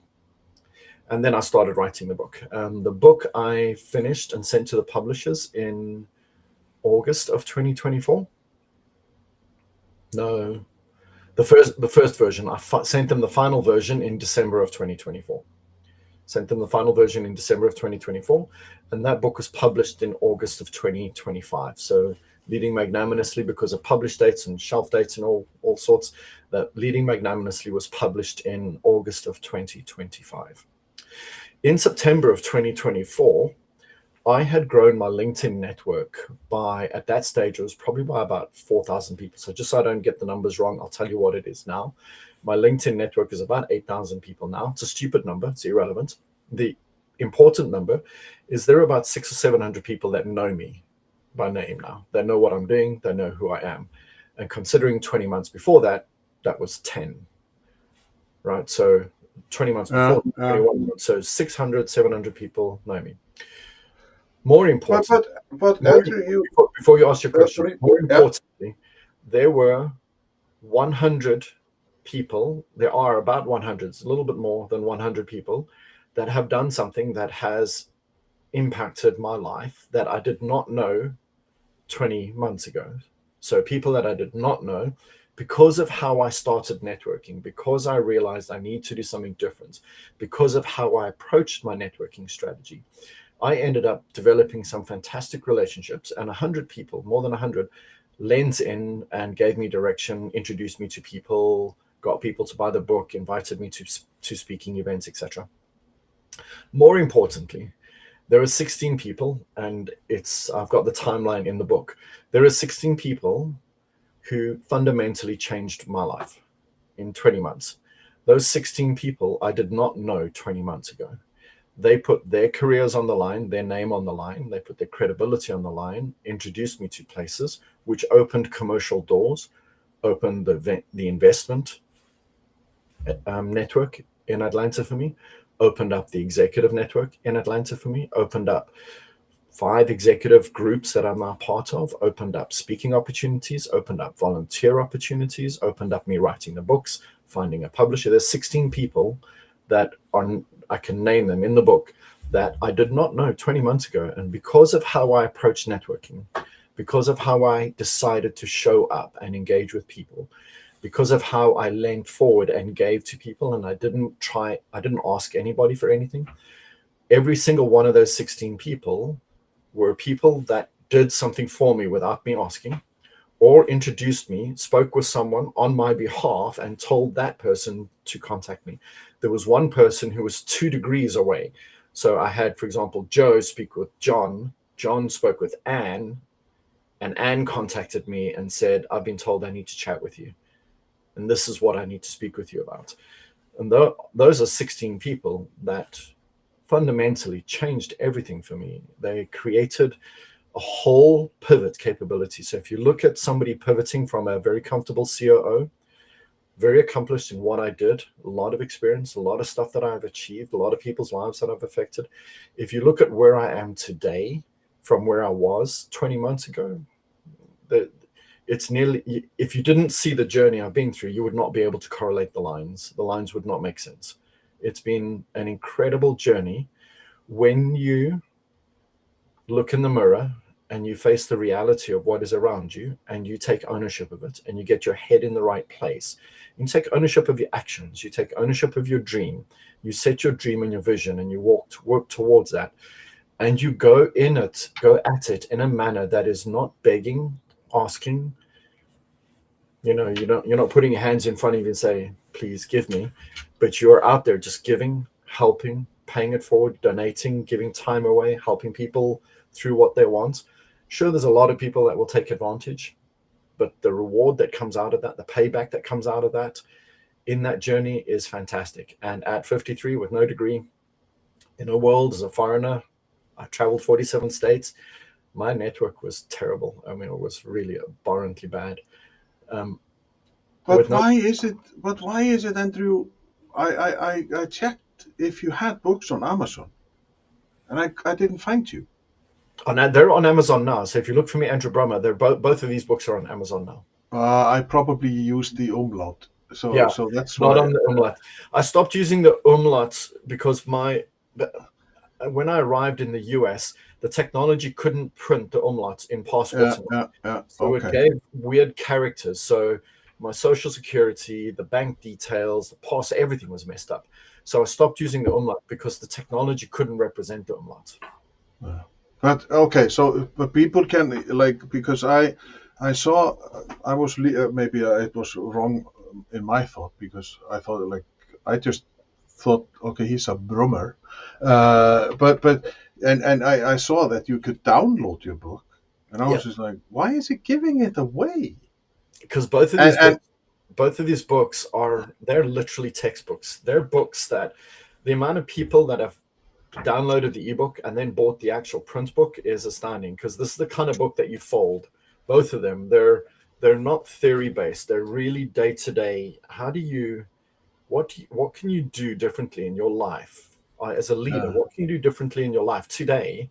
And then I started writing the book. The book I finished and sent to the publishers in August of 2024. No, The first version. I sent them the final version in December of 2024. Sent them the final version in December of 2024, and that book was published in August of 2025. So Leading Magnanimously, because of published dates and shelf dates and all sorts, that Leading Magnanimously was published in August of 2025. In September of 2024, I had grown my LinkedIn network by, at that stage, it was probably by about 4,000 people. So just so I don't get the numbers wrong, I'll tell you what it is now. My LinkedIn network is about 8,000 people now. It's a stupid number. It's irrelevant. The important number is there are about 600 or 700 people that know me by name now. They know what I'm doing. They know who I am. And considering 20 months before that, that was 10, right? So 20 months before, 21 months. So 600, 700 people know me. More important, but Andrew, before you ask your question, sorry. more importantly, there were 100 people. There are about 100, it's a little bit more than 100 people that have done something that has impacted my life that I did not know 20 months ago. So people that I did not know, because of how I started networking, because I realized I need to do something different, because of how I approached my networking strategy, I ended up developing some fantastic relationships, and 100 people, more than 100, lent in and gave me direction, introduced me to people, got people to buy the book, invited me to speaking events, etc. More importantly, there are 16 people, and I've got the timeline in the book. There are 16 people who fundamentally changed my life in 20 months. Those 16 people I did not know 20 months ago. They put their careers on the line, their name on the line, they put their credibility on the line, introduced me to places which opened commercial doors, opened the investment network in Atlanta for me, opened up the executive network in Atlanta for me, opened up 5 executive groups that I'm now part of, opened up speaking opportunities, opened up volunteer opportunities, opened up me writing the books, finding a publisher. There's 16 people that I can name them in the book that I did not know 20 months ago. And because of how I approached networking, because of how I decided to show up and engage with people, because of how I leaned forward and gave to people, and I didn't ask anybody for anything, every single one of those 16 people were people that did something for me without me asking, or introduced me, spoke with someone on my behalf, and told that person to contact me. There was one person who was 2 degrees away. So I had, for example, Joe speak with John. John spoke with Anne, and Anne contacted me and said, I've been told I need to chat with you, and this is what I need to speak with you about. And those are 16 people that fundamentally changed everything for me. They created a whole pivot capability. So if you look at somebody pivoting from a very comfortable COO, very accomplished in what I did, a lot of experience, a lot of stuff that I've achieved, a lot of people's lives that I've affected. If you look at where I am today from where I was 20 months ago, it's nearly, if you didn't see the journey I've been through, you would not be able to correlate the lines. The lines would not make sense. It's been an incredible journey. When you look in the mirror and you face the reality of what is around you, and you take ownership of it, and you get your head in the right place, you take ownership of your actions, you take ownership of your dream, you set your dream and your vision, and you work towards that, and you go at it in a manner that is not begging, asking. You're not putting your hands in front of you and say, please give me, but you're out there just giving, helping, paying it forward, donating, giving time away, helping people through what they want. Sure, there's a lot of people that will take advantage, but the reward that comes out of that, the payback that comes out of that in that journey is fantastic. And at 53 with no degree, in a world as a foreigner, I traveled 47 states. My network was terrible. I mean, it was really abhorrently bad. But why is it, Andrew? I checked if you had books on Amazon, and I didn't find you. They're on Amazon now. So if you look for me, Andrew Brummer, they're both of these books are on Amazon now. I probably used the umlaut, so that's not why. On the umlaut. I stopped using the umlaut because when I arrived in the US, the technology couldn't print the umlauts in passports. Yeah, So okay. it gave weird characters. So my social security, the bank details, the pass, everything was messed up. So I stopped using the umlaut because the technology couldn't represent the umlaut. Yeah. But okay, so but people can like because I saw I was maybe it was wrong in my thought because I thought like I just thought okay he's a Brummer, but and I saw that you could download your book and I Yeah, was just like why is he giving it away? because both of And these books, they're literally textbooks. They're books that the amount of people that have downloaded the ebook and then bought the actual print book is astounding, because this is the kind of book that you fold. Both of them, they're not theory based. They're really day to day. How do you what can you do differently in your life as a leader? What can you do differently in your life today?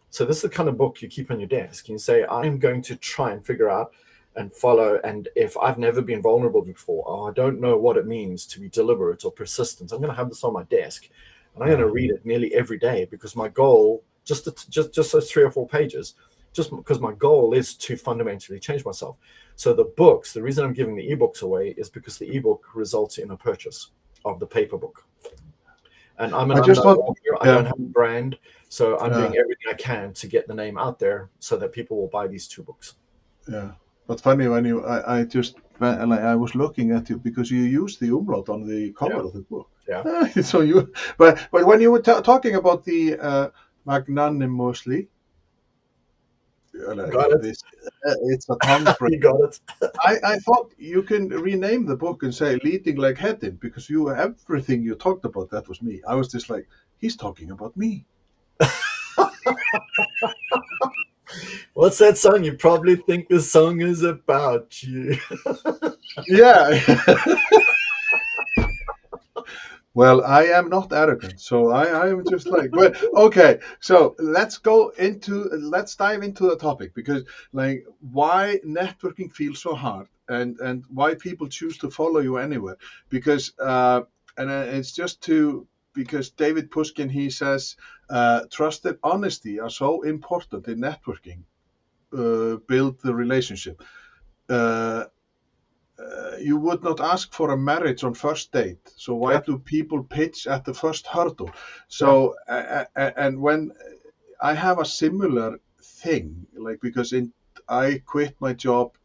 So this is the kind of book you keep on your desk. You say, I'm going to try and figure out and follow. And if I've never been vulnerable before, or I don't know what it means to be deliberate or persistent, I'm going to have this on my desk and I'm going to read it nearly every day, because my goal, just those 3 or 4 pages, just because my goal is to fundamentally change myself. So the books, the reason I'm giving the ebooks away is because the ebook results in a purchase of the paper book. And I'm an I just unknown want author. I yeah don't have a brand, so I'm yeah doing everything I can to get the name out there so that people will buy these 2 books. yeah. But funny when I just like I was looking at you because you used the umlaut on the cover Yeah, of the book. yeah, So you, but when you were talking about the magnanimously, got it. this it's a tongue break. You got it. I thought you can rename the book and say "Leading Like Heading" because you everything you talked about that was me. I was just like he's talking about me. What's that song? You probably think the song is about you. Yeah. Well, I am not arrogant, so I am just like, well, okay. So let's dive into the topic because, like, why networking feels so hard, and why people choose to follow you anywhere. Because, it's just to because David Pushkin he says, trust and honesty are so important in networking. Build the relationship. Uh, you would not ask for a marriage on first date. So why Yeah, do people pitch at the first hurdle? yeah, So and when I have a similar thing, like because I quit my job,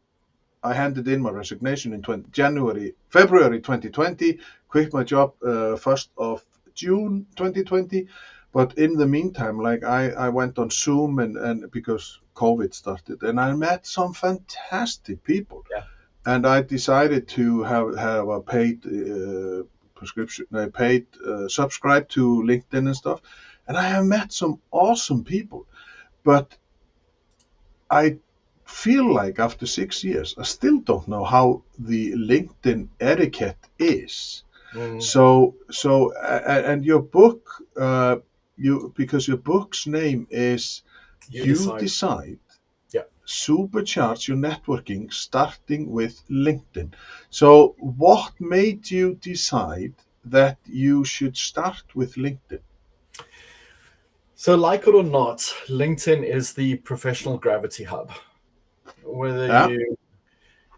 I handed in my resignation in February 2020, quit my job 1st of June 2020. But in the meantime, like I went on Zoom and because COVID started, and I met some fantastic people yeah. and I decided to have a paid subscribe to LinkedIn and stuff, and I have met some awesome people. But I feel like after 6 years, I still don't know how the LinkedIn etiquette is. Mm, And your book, you because your book's name is you You decide. Decide Yeah. supercharge your networking starting with LinkedIn. So, what made you decide that you should start with LinkedIn? So, like it or not, LinkedIn is the professional gravity hub. Whether Yeah, you,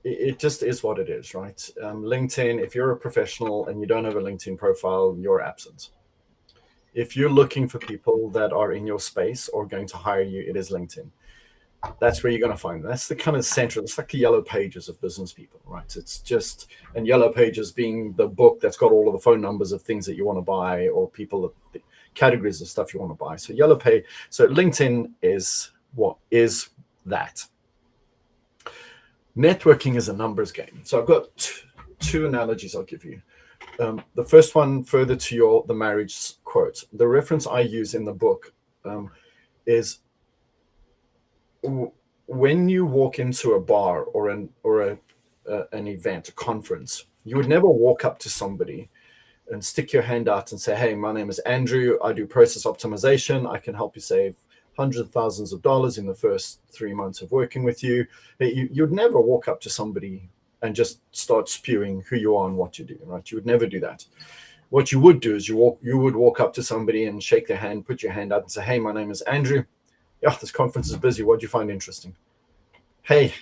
it just is what it is, right? LinkedIn, if you're a professional and you don't have a LinkedIn profile, you're absent. If you're looking for people that are in your space or going to hire you, it is LinkedIn. That's where you're going to find them. That's the kind of central, it's like the yellow pages of business people, right? It's just, and yellow pages being the book that's got all of the phone numbers of things that you want to buy or people, categories of stuff you want to buy. So yellow page, so LinkedIn is what is that. Networking is a numbers game. So I've got two analogies I'll give you. The first one, further to the marriage quote, the reference I use in the book is when you walk into a bar or an event, a conference, you would never walk up to somebody and stick your hand out and say, "Hey, my name is Andrew. I do process optimization. I can help you save hundreds of thousands of dollars in the first 3 months of working with you." You'd never walk up to somebody and just start spewing who you are and what you do, right? You would never do that. What you would do is you would walk up to somebody and shake their hand, put your hand out and say, "Hey, my name is Andrew. Yeah, this conference is busy. What do you find interesting? Hey,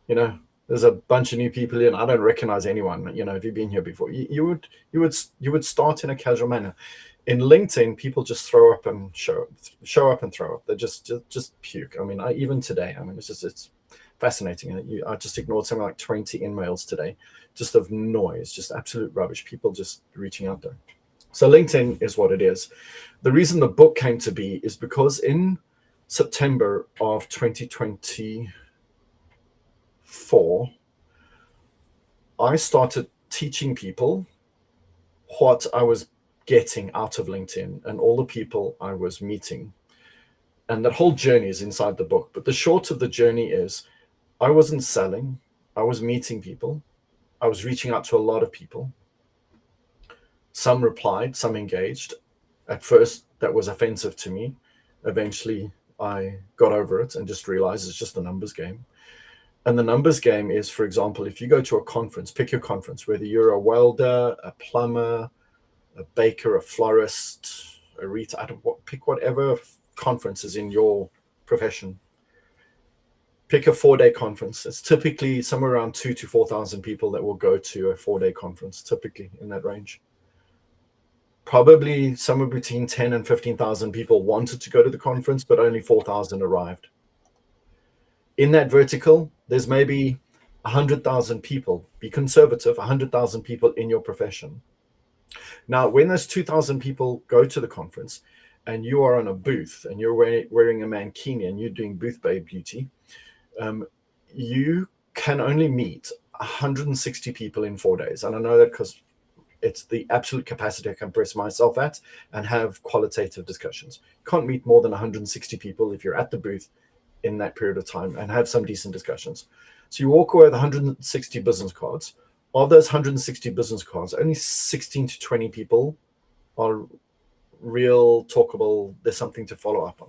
you know, there's a bunch of new people here and I don't recognize anyone. Have you been here before? You would start in a casual manner. In LinkedIn, people just throw up and show up and throw up. They just puke. I mean, even today, I mean, it's fascinating. I just ignored something like 20 emails today, just of noise, just absolute rubbish. People just reaching out there. So LinkedIn is what it is. The reason the book came to be is because in September of 2024, I started teaching people what I was getting out of LinkedIn and all the people I was meeting. And that whole journey is inside the book. But the short of the journey is I wasn't selling. I was meeting people. I was reaching out to a lot of people. Some replied, some engaged. At first, that was offensive to me. Eventually, I got over it and just realized it's just a numbers game. And the numbers game is, for example, if you go to a conference, pick your conference, whether you're a welder, a plumber, a baker, a florist, a retailer, pick whatever conference is in your profession. Pick a 4-day conference. It's typically somewhere around 2,000 to 4,000 people that will go to a 4-day conference, typically in that range. Probably somewhere between 10 and 15,000 people wanted to go to the conference, but only 4,000 arrived. In that vertical, there's maybe 100,000 people, be conservative, 100,000 people in your profession. Now, when those 2,000 people go to the conference and you are on a booth and you're wearing a mankini and you're doing booth babe beauty, you can only meet 160 people in 4 days. And I know that because it's the absolute capacity I can press myself at and have qualitative discussions. You can't meet more than 160 people if you're at the booth in that period of time and have some decent discussions. So you walk away with 160 business cards. Of those 160 business cards, only 16 to 20 people are real talkable. There's something to follow up on.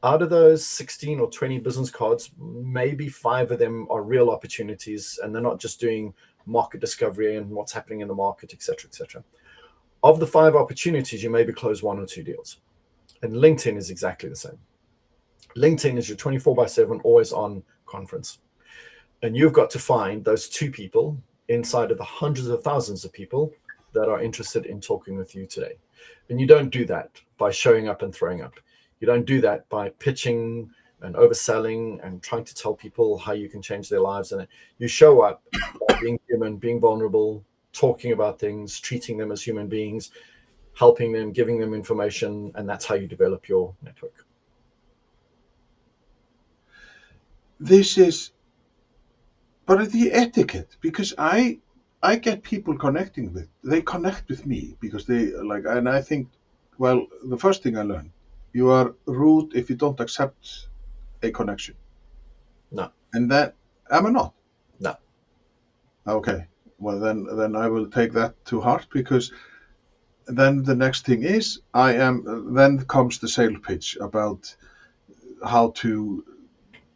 Out of those 16 or 20 business cards, maybe 5 of them are real opportunities and they're not just doing market discovery and what's happening in the market, etc., etc. Of the 5 opportunities, you maybe close 1 or 2 deals. And LinkedIn is exactly the same. LinkedIn is your 24/7, always on conference. And you've got to find those 2 people inside of the hundreds of thousands of people that are interested in talking with you today. And you don't do that by showing up and throwing up. You don't do that by pitching and overselling and trying to tell people how you can change their lives. And you show up by being human, being vulnerable, talking about things, treating them as human beings, helping them, giving them information, and that's how you develop your network. But the etiquette, because I get people they connect with me because they like, and I think, well, the first thing I learned, you are rude if you don't accept a connection. No. And that, am I not? No. Okay. Well, then I will take that to heart, because then the next thing is then comes the sales pitch about how to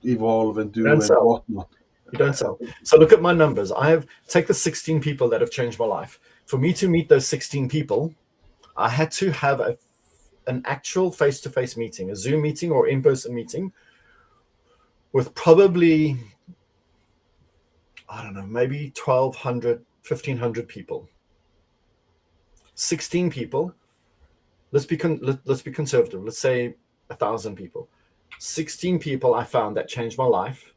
evolve and do and whatnot. You don't sell. So look at my numbers. Take the 16 people that have changed my life. For me to meet those 16 people, I had to have an actual face-to-face meeting, a Zoom meeting or in-person meeting with probably, I don't know, maybe 1,200, 1,500 people. 16 people. Let's be conservative. Let's say 1,000 people. 16 people I found that changed my life.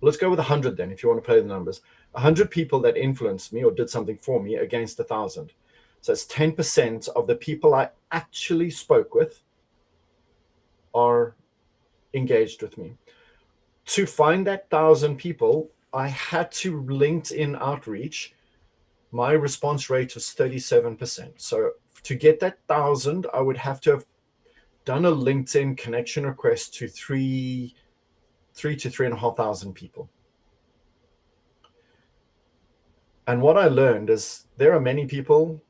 Let's go with 100 then, if you want to play the numbers. 100 people that influenced me or did something for me against 1,000. So it's 10% of the people I actually spoke with are engaged with me. To find that 1,000 people, I had to LinkedIn outreach. My response rate was 37%. So to get that 1,000, I would have to have done a LinkedIn connection request to 3 to 3,500 people. And what I learned is there are many people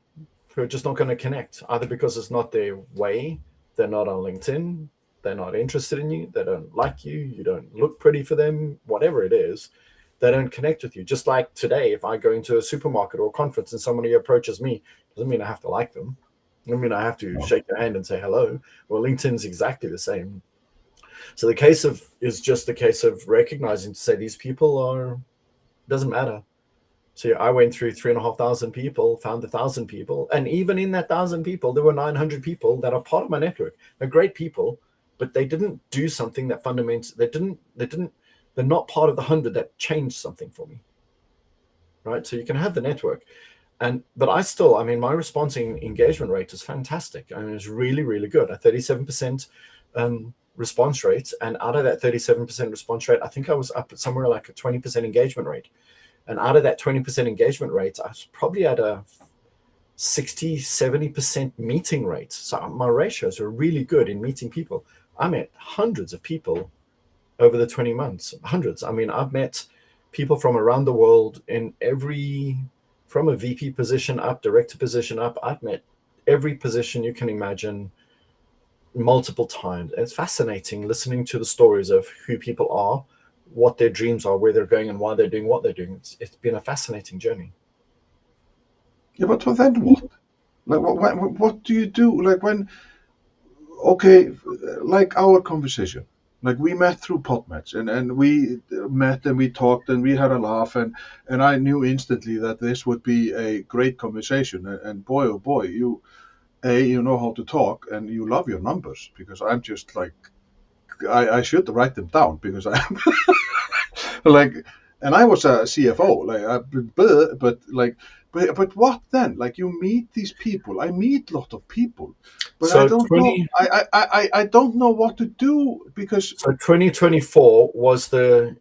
who are just not going to connect, either because it's not their way, they're not on LinkedIn, they're not interested in you, they don't like you, you don't look pretty for them, whatever it is, they don't connect with you. Just like today, if I go into a supermarket or a conference and somebody approaches me, doesn't mean I have to like them. I mean, I have to shake their hand and say hello. Well, LinkedIn's exactly the same. So the case is just the case of recognizing to say these people are Doesn't matter. So I went through 3,500 people, found 1,000 people, and even in that 1,000 people, there were 900 people that are part of my network. They're great people, but they didn't do something that fundamentally they're not part of the 100 that changed something for me, right? So you can have the network, but I mean, my response engagement rate is fantastic. I mean, it's really, really good. A 37% response rate, and out of that 37% response rate, I think I was up at somewhere like a 20% engagement rate. And out of that 20% engagement rate, I was probably at a 60, 70% meeting rate. So my ratios are really good in meeting people. I met hundreds of people over the 20 months, hundreds. I mean, I've met people from around the world from a VP position up, director position up. I've met every position you can imagine multiple times. And it's fascinating listening to the stories of who people are, what their dreams are, where they're going, and why they're doing what they're doing. It's been a fascinating journey. Yeah, but then what? Like, what do you do? Like when, okay, like our conversation, like we met through PodMatch, and we met and we talked and we had a laugh, and I knew instantly that this would be a great conversation. And boy, oh boy, you know how to talk and you love your numbers, because I'm just like, I should write them down because I'm like, and I was a CFO, but what then? Like you meet these people. I meet a lot of people, but I So don't know. 20 I don't know what to do because so 2024 was the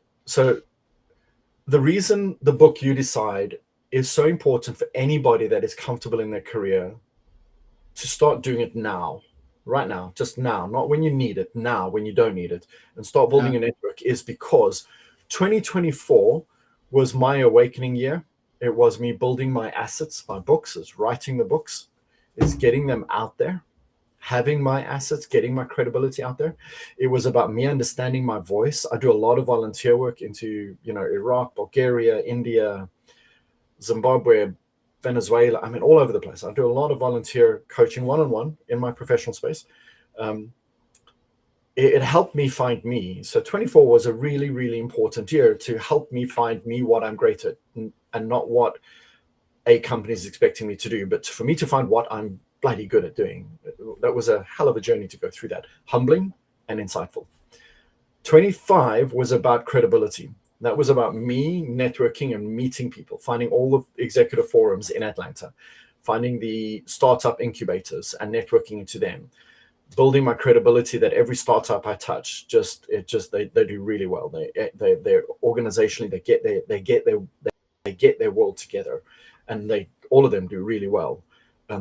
reason the book You Decide is so important for anybody that is comfortable in their career to start doing it now, right now, just now, not when you need it, now when you don't need it, and start building a network, is because 2024 was my awakening year. It was me building my assets, my books, is writing the books, is getting them out there, having my assets, getting my credibility out there. It was about me understanding my voice. I do a lot of volunteer work into, Iraq, Bulgaria, India, Zimbabwe, Venezuela. I mean, all over the place. I do a lot of volunteer coaching one-on-one in my professional space. It helped me find me. So 24 was a really, really important year to help me find me, what I'm great at, and not what a company is expecting me to do, but for me to find what I'm bloody good at doing. That was a hell of a journey to go through that. Humbling and insightful. 25 was about credibility. That was about me networking and meeting people, finding all the executive forums in Atlanta, finding the startup incubators and networking into them, building my credibility that every startup I touch, they do really well. They're organizationally, they get their world together, and all of them do really well.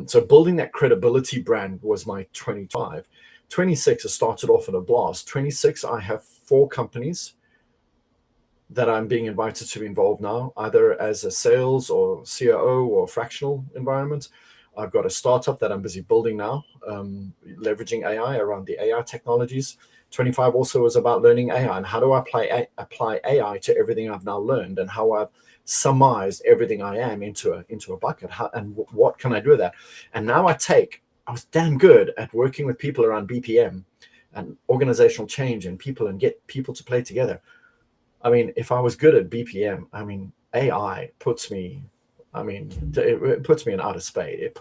So building that credibility brand was my 25. 26, I started off at a blast. 26, I have 4 companies that I'm being invited to be involved now, either as a sales or COO or fractional environment. I've got a startup that I'm busy building now, leveraging AI around the AI technologies. 25 also is about learning AI and how do I apply AI to everything I've now learned, and how I've summarized everything I am into a bucket. And what can I do with that? And now I was damn good at working with people around BPM and organizational change and people, and get people to play together. I mean, if I was good at BPM, I mean, AI puts me, it puts me in outer space.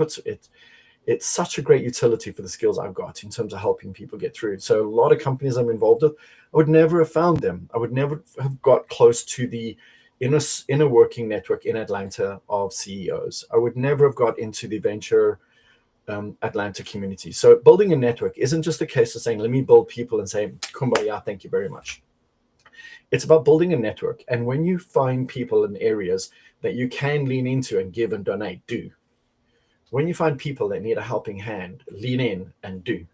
It's such a great utility for the skills I've got in terms of helping people get through. So a lot of companies I'm involved with, I would never have found them. I would never have got close to the inner working network in Atlanta of CEOs. I would never have got into the venture Atlanta community. So building a network isn't just a case of saying, let me build people and say, kumbaya, thank you very much. It's about building a network. And when you find people in areas that you can lean into and give and donate, do. When you find people that need a helping hand, lean in and do.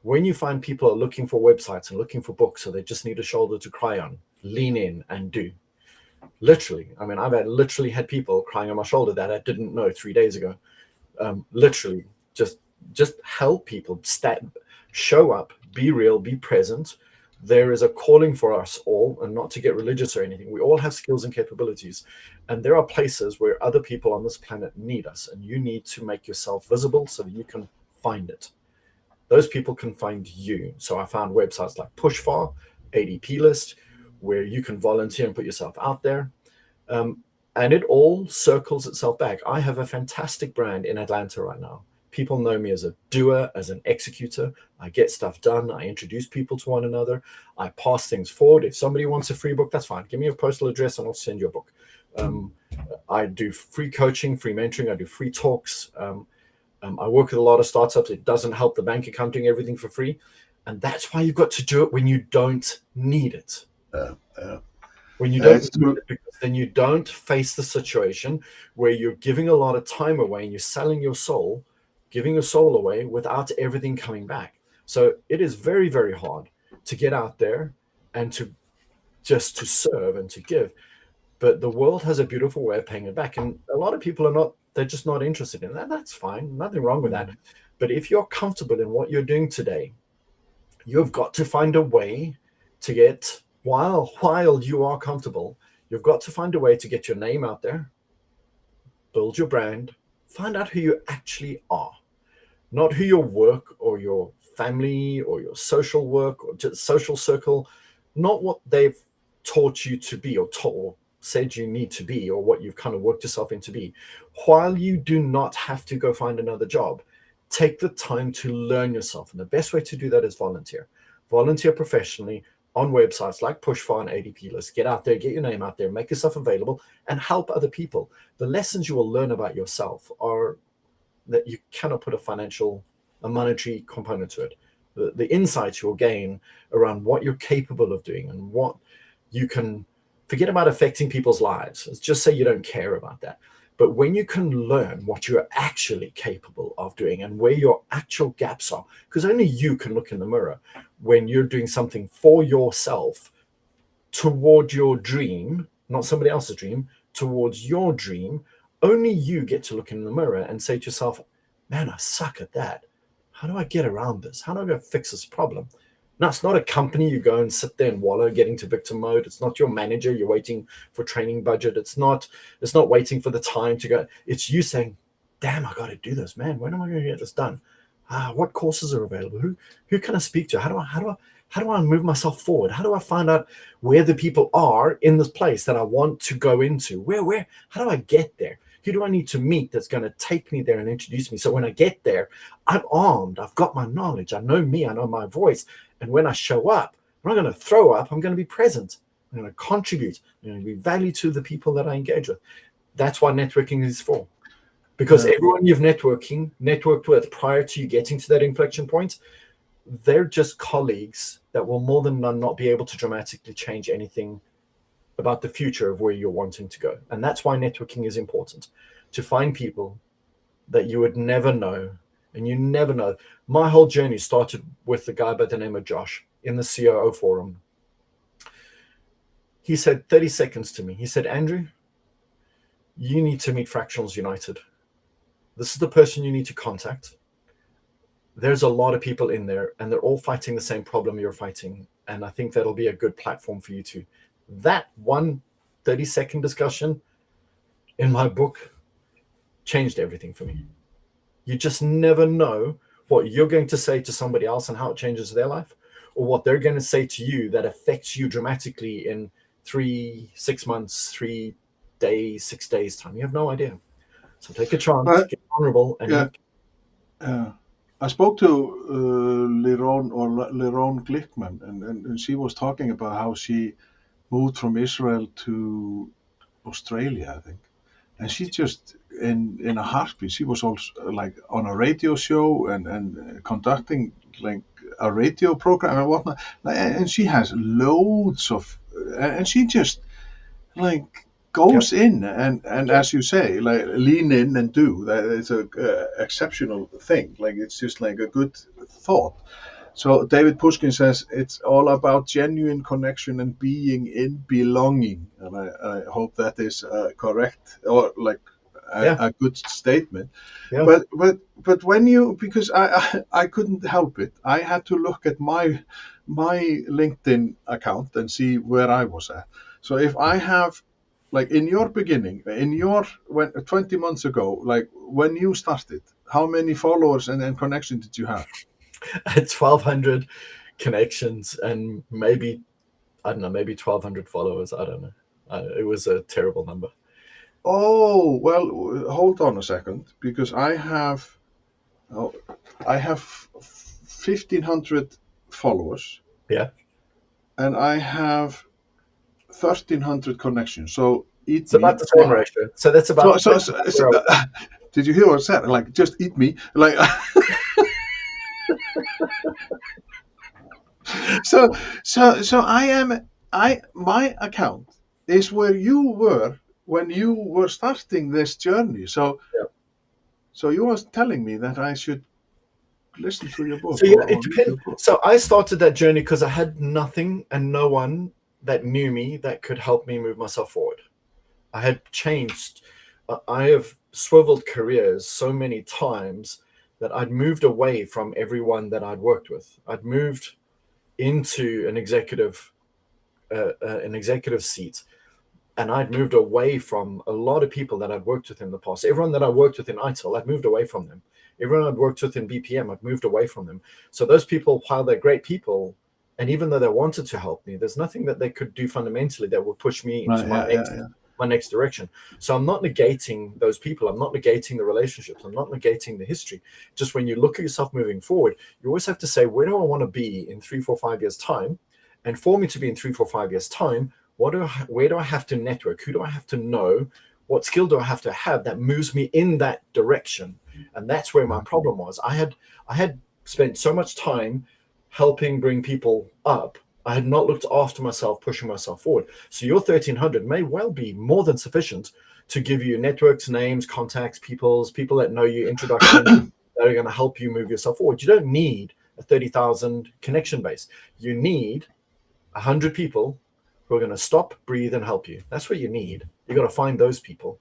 When you find people are looking for websites and looking for books, so they just need a shoulder to cry on, lean in and do. Literally, I mean, I've literally had people crying on my shoulder that I didn't know 3 days ago. Literally, just help people, show up, be real, be present. There is a calling for us all, and not to get religious or anything. We all have skills and capabilities, and there are places where other people on this planet need us, and you need to make yourself visible so that you can find it. Those people can find you. So I found websites like Pushfar, ADP List, where you can volunteer and put yourself out there. And it all circles itself back. I have a fantastic brand in Atlanta right now. People know me as a doer, as an executor. I get stuff done. I introduce people to one another. I pass things forward. If somebody wants a free book, that's fine. Give me your postal address and I'll send you a book. I do free coaching, free mentoring. I do free talks. I work with a lot of startups. It doesn't help the bank accounting, everything for free. And that's why you've got to do it when you don't need it. When you don't It's need true. it, because then you don't face the situation where you're giving a lot of time away and you're selling your soul, giving your soul away without everything coming back. So it is very, very hard to get out there and to just to serve and to give. But the world has a beautiful way of paying it back. And a lot of people are not, they're just not interested in that. That's fine. Nothing wrong with that. But if you're comfortable in what you're doing today, you've got to find a way to get, while you are comfortable, you've got to find a way to get your name out there, build your brand, find out who you actually are, not who your work or your family or your social work or just social circle, not what they've taught you to be or said you need to be or what you've kind of worked yourself into be. While you do not have to go find another job, take the time to learn yourself. And the best way to do that is volunteer. Volunteer professionally on websites like Pushfar and ADP List. Get out there, get your name out there, make yourself available, and help other people. The lessons you will learn about yourself are that you cannot put a monetary component to it. The insights you'll gain around what you're capable of doing and what you can forget about affecting people's lives. Let's just say you don't care about that. But when you can learn what you're actually capable of doing and where your actual gaps are, because only you can look in the mirror when you're doing something for yourself toward your dream, not somebody else's dream, towards your dream. Only you get to look in the mirror and say to yourself, man, I suck at that. How do I get around this? How do I go fix this problem? No, it's not a company you go and sit there and wallow, getting to victim mode. It's not your manager. You're waiting for training budget. It's not waiting for the time to go. It's you saying, damn, I got to do this, man. When am I going to get this done? What courses are available? Who can I speak to? How do I move myself forward? How do I find out where the people are in this place that I want to go into? How do I get there? Who do I need to meet that's going to take me there and introduce me? So when I get there, I'm armed. I've got my knowledge. I know me. I know my voice. And when I show up, I'm not going to throw up. I'm going to be present. I'm going to contribute. I'm going to be value to the people that I engage with. That's what networking is for. Because everyone you've networked with prior to you getting to that inflection point, they're just colleagues that will more than not be able to dramatically change anything about the future of where you're wanting to go. And that's why networking is important, to find people that you would never know. And you never know. My whole journey started with the guy by the name of Josh in the COO forum. He said 30 seconds to me. He said, Andrew, you need to meet Fractionals United. This is the person you need to contact. There's a lot of people in there and they're all fighting the same problem you're fighting. And I think that'll be a good platform for you to. That one 30-second discussion in my book changed everything for me. You just never know what you're going to say to somebody else and how it changes their life, or what they're going to say to you that affects you dramatically in 6 months, 3 days, 6 days time. You have no idea. So take a chance, But get vulnerable, and I spoke to Lerone Glickman, and she was talking about how she moved from Israel to Australia, I think. And she just, in a heartbeat, she was also like on a radio show and conducting like a radio program and whatnot. And she has loads of, and she just like goes in and as you say, like lean in and do. That it's a exceptional thing. Like it's just like a good thought. So David Pushkin says it's all about genuine connection and being in belonging, and I hope that is correct or like a good statement. Yeah. But when you, because I couldn't help it, I had to look at my LinkedIn account and see where I was at. So if I have, like in your beginning, when 20 months ago, like when you started, how many followers and connections did you have? 1,200 connections and maybe 1,200 followers. I don't know. It was a terrible number. Oh, well, hold on a second, because oh, I have 1,500 followers, Yeah, and I have 1,300 connections. So eat it's about me. the same ratio. So that's So, about so, so, so where did you hear what I said? Like, just eat me. Like, so, so my account is where you were when you were starting this journey. yeah. So you was telling me that I should listen to your book So yeah, or it read depends. your book. So I started that journey because I had nothing and no one that knew me that could help me move myself forward. I had changed. I have swiveled careers so many times that I'd moved away from everyone that I'd worked with. I'd moved into an executive seat, and I'd moved away from a lot of people that I'd worked with in the past. Everyone that I worked with in ITIL, I'd moved away from them. Everyone I'd worked with in BPM, I'd moved away from them. So those people, while they're great people, and even though they wanted to help me, there's nothing that they could do fundamentally that would push me into Right, yeah, yeah, yeah. my next direction. So I'm not negating those people. I'm not negating the relationships. I'm not negating the history. Just when you look at yourself moving forward, you always have to say, where do I want to be in 3, 4, 5 years' time? And for me to be in 3, 4, 5 years' time, where do I have to network? Who do I have to know? What skill do I have to have that moves me in that direction? And that's where my problem was. I had spent so much time helping bring people up. I had not looked after myself, pushing myself forward. So your 1,300 may well be more than sufficient to give you networks, names, contacts, people that know you, introduction, that are going to help you move yourself forward. You don't need a 30,000 connection base. You need 100 people who are going to stop, breathe, and help you. That's what you need. You got to find those people.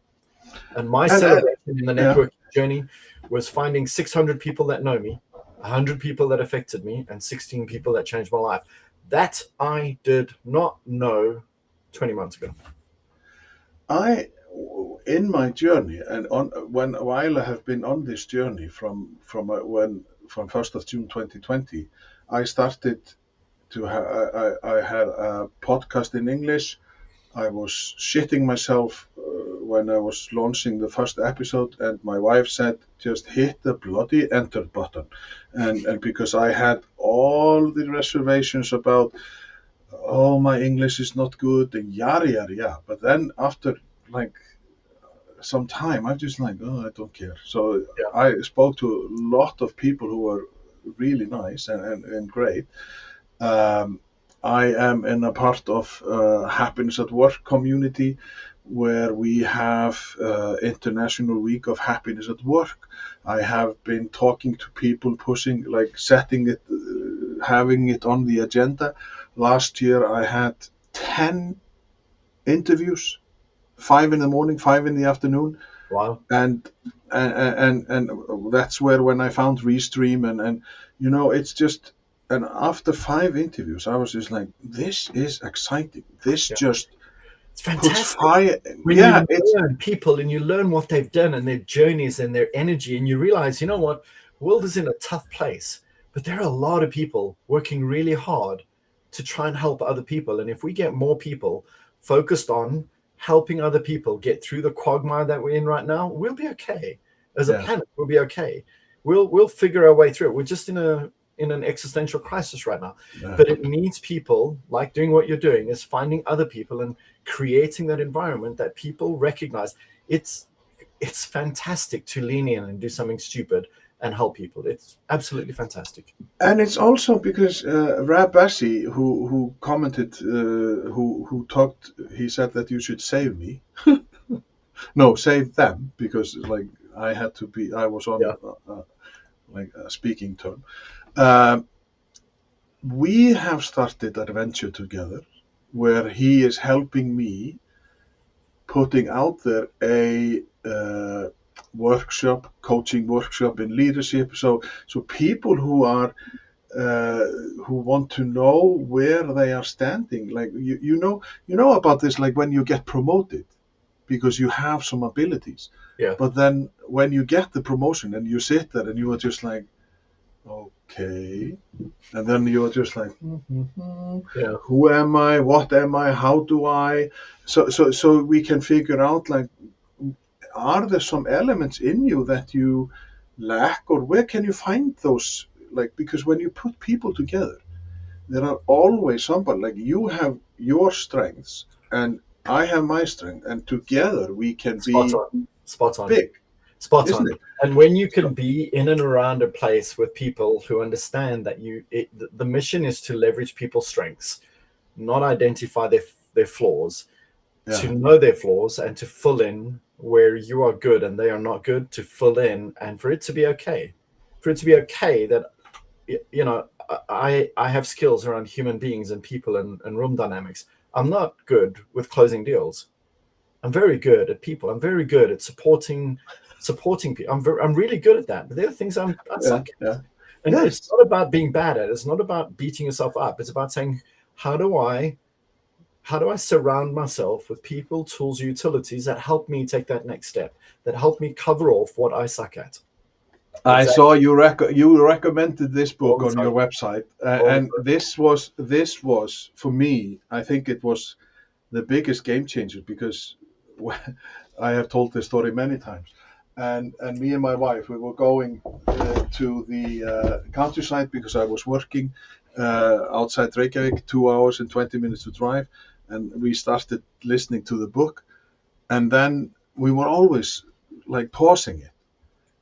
And my And celebration in the yeah, networking journey was finding 600 people that know me, 100 people that affected me, and 16 people that changed my life. That I did not know 20 months ago. in my journey and on while I have been on this journey from 1st of June 2020, I started to I had a podcast in English. I was shitting myself when I was launching the first episode, and my wife said, "Just hit the bloody enter button," and because I had all the reservations about, oh, my English is not good and yada yada yada. But then after like some time, I'm just like, oh, I don't care. So Yeah. I spoke to a lot of people who were really nice and great. Um, I am in a part of Happiness at Work community where we have International Week of Happiness at Work. I have been talking to people, pushing, like setting it, having it on the agenda. Last year I had 10 interviews, 5 in the morning, 5 in the afternoon, Wow. and and that's where when I found Restream and it's just, and after 5 interviews I was just like, this is exciting. This Yeah. just It's puts fantastic fire. when Yeah, you it's learn people and you learn what they've done and their journeys and their energy, and you realize, you know what, world is in a tough place, but there are a lot of people working really hard to try and help other people. And if we get more people focused on helping other people get through the quagmire that we're in right now, we'll be okay. As a yeah, planet, we'll be okay. We'll figure our way through it. We're just in an existential crisis right now. yeah. But it needs people like doing what you're doing, is finding other people and creating that environment that people recognize. It's fantastic to lean in and do something stupid and help people. It's absolutely fantastic. And it's also because Rab Bassi, who commented, who talked, he said that you should save me. No, save them, because like I was on Yeah. like a speaking term. Um, we have started an adventure together where he is helping me putting out there a coaching workshop in leadership. So people who are who want to know where they are standing, like you know about this, like when you get promoted because you have some abilities, Yeah. but then when you get the promotion and you sit there and you are just like, Okay. And then you're just like, Yeah. who am I? What am I? How do I? So we can figure out, like, are there some elements in you that you lack, or where can you find those? Like, because when you put people together, there are always somebody, like, you have your strengths and I have my strength, and together we can Spot be on. Spot on. big, Spot isn't on. it? And when you So, can be in and around a place with people who understand that the mission is to leverage people's strengths, not identify their flaws, to yeah, know their flaws and to fill in where you are good and they are not good, to fill in, and for it to be okay. For it to be okay that, I have skills around human beings and people and room dynamics. I'm not good with closing deals. I'm very good at people. I'm very good at supporting people. I'm really good at that. But there are things I yeah, suck at. yeah. And it's Yes. not about being bad at it. It's not about beating yourself up. It's about saying, how do I surround myself with people, tools, utilities that help me take that next step, that help me cover off what I suck at. I Exactly. saw you recommended this All book the on your time. website, All the and time. this was for me. I think it was the biggest game changer, because I have told this story many times. And me and my wife, we were going to the countryside because I was working outside Reykjavik, 2 hours and 20 minutes to drive, and we started listening to the book, and then we were always like pausing it,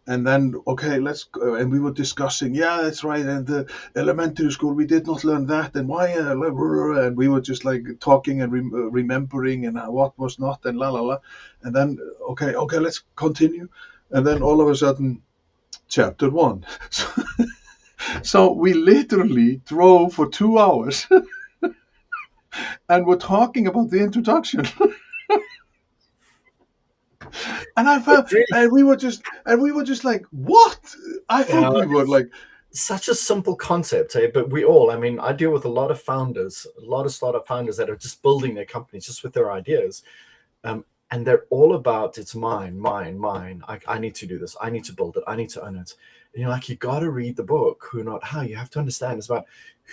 and then, okay, let's go. And we were discussing, yeah, that's right, and the elementary school we did not learn that, and why, and we were just like talking and remembering, and what was not, and la la la. And then, okay, let's continue. And then all of a sudden, chapter one. So we literally drove for 2 hours and were talking about the introduction. And I felt, It's really, and we were just like, what? I thought we were it's like, such a simple concept, eh? But we all, I mean, I deal with a lot of founders, a lot of startup founders that are just building their companies just with their ideas. And they're all about, it's mine, mine, mine. I need to do this. I need to build it. I need to own it. And you're like, you got to read the book, Who Not How. You have to understand it's about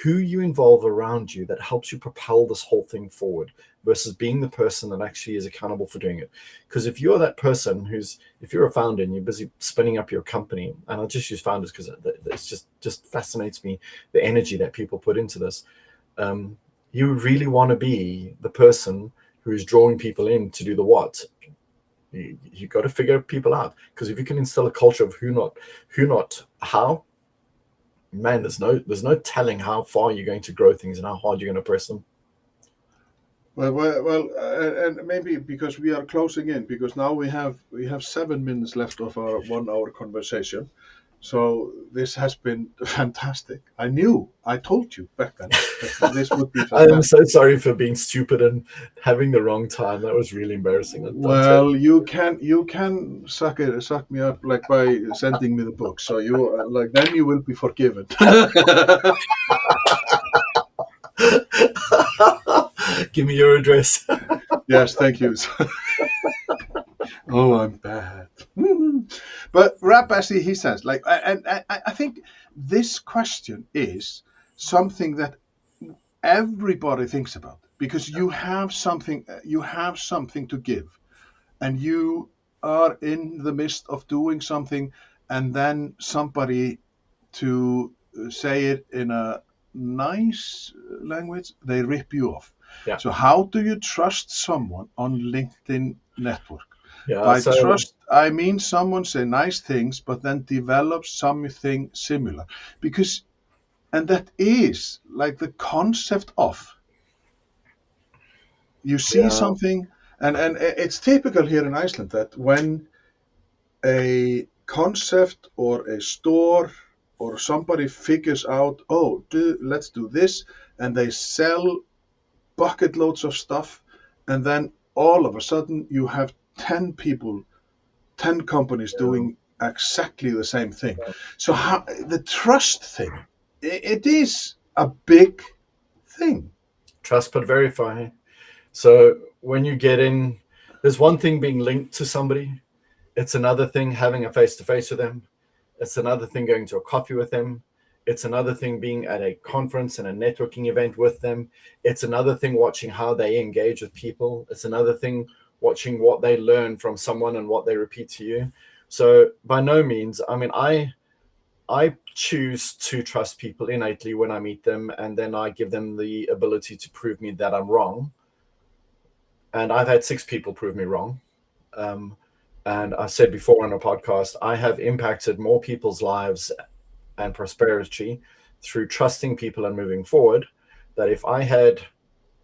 who you involve around you that helps you propel this whole thing forward versus being the person that actually is accountable for doing it. Because if you're that person if you're a founder and you're busy spinning up your company, and I'll just use founders because it's just fascinates me, the energy that people put into this. You really want to be the person who's drawing people in to do the what. You got to figure people out, because if you can instill a culture of who not how, man, there's no telling how far you're going to grow things and how hard you're going to press them. and maybe because we are closing in, because now we have 7 minutes left of our 1 hour conversation. So this has been fantastic. I told you back then that this would be I'm fantastic. so sorry for being stupid and having the wrong time. That was really embarrassing. I'm Well, you can suck me up, like, by sending me the book. So you like, then you will be forgiven. Give me your address. Yes, thank you. Oh, I'm bad. But Rabasi, he says, like, and I think this question is something that everybody thinks about, because you have something to give, and you are in the midst of doing something, and then somebody, to say it in a nice language, they rip you off. Yeah. So how do you trust someone on LinkedIn network? Yeah. By So trust, I mean someone say nice things, but then develops something similar. Because, and that is like the concept of, you see yeah. something, and it's typical here in Iceland that when a concept or a store or somebody figures out, oh, let's do this, and they sell bucket loads of stuff, and then all of a sudden you have 10 people, 10 companies Yeah. doing exactly the same thing. So the trust thing, it is a big thing. Trust but verify. So when you get in, there's one thing being linked to somebody. It's another thing having a face to face with them. It's another thing going to a coffee with them. It's another thing being at a conference and a networking event with them. It's another thing watching how they engage with people. It's another thing watching what they learn from someone and what they repeat to you. So by no means, I mean, I choose to trust people innately when I meet them, and then I give them the ability to prove me that I'm wrong. And I've had 6 people prove me wrong. And I said before on a podcast, I have impacted more people's lives and prosperity through trusting people and moving forward, that if I had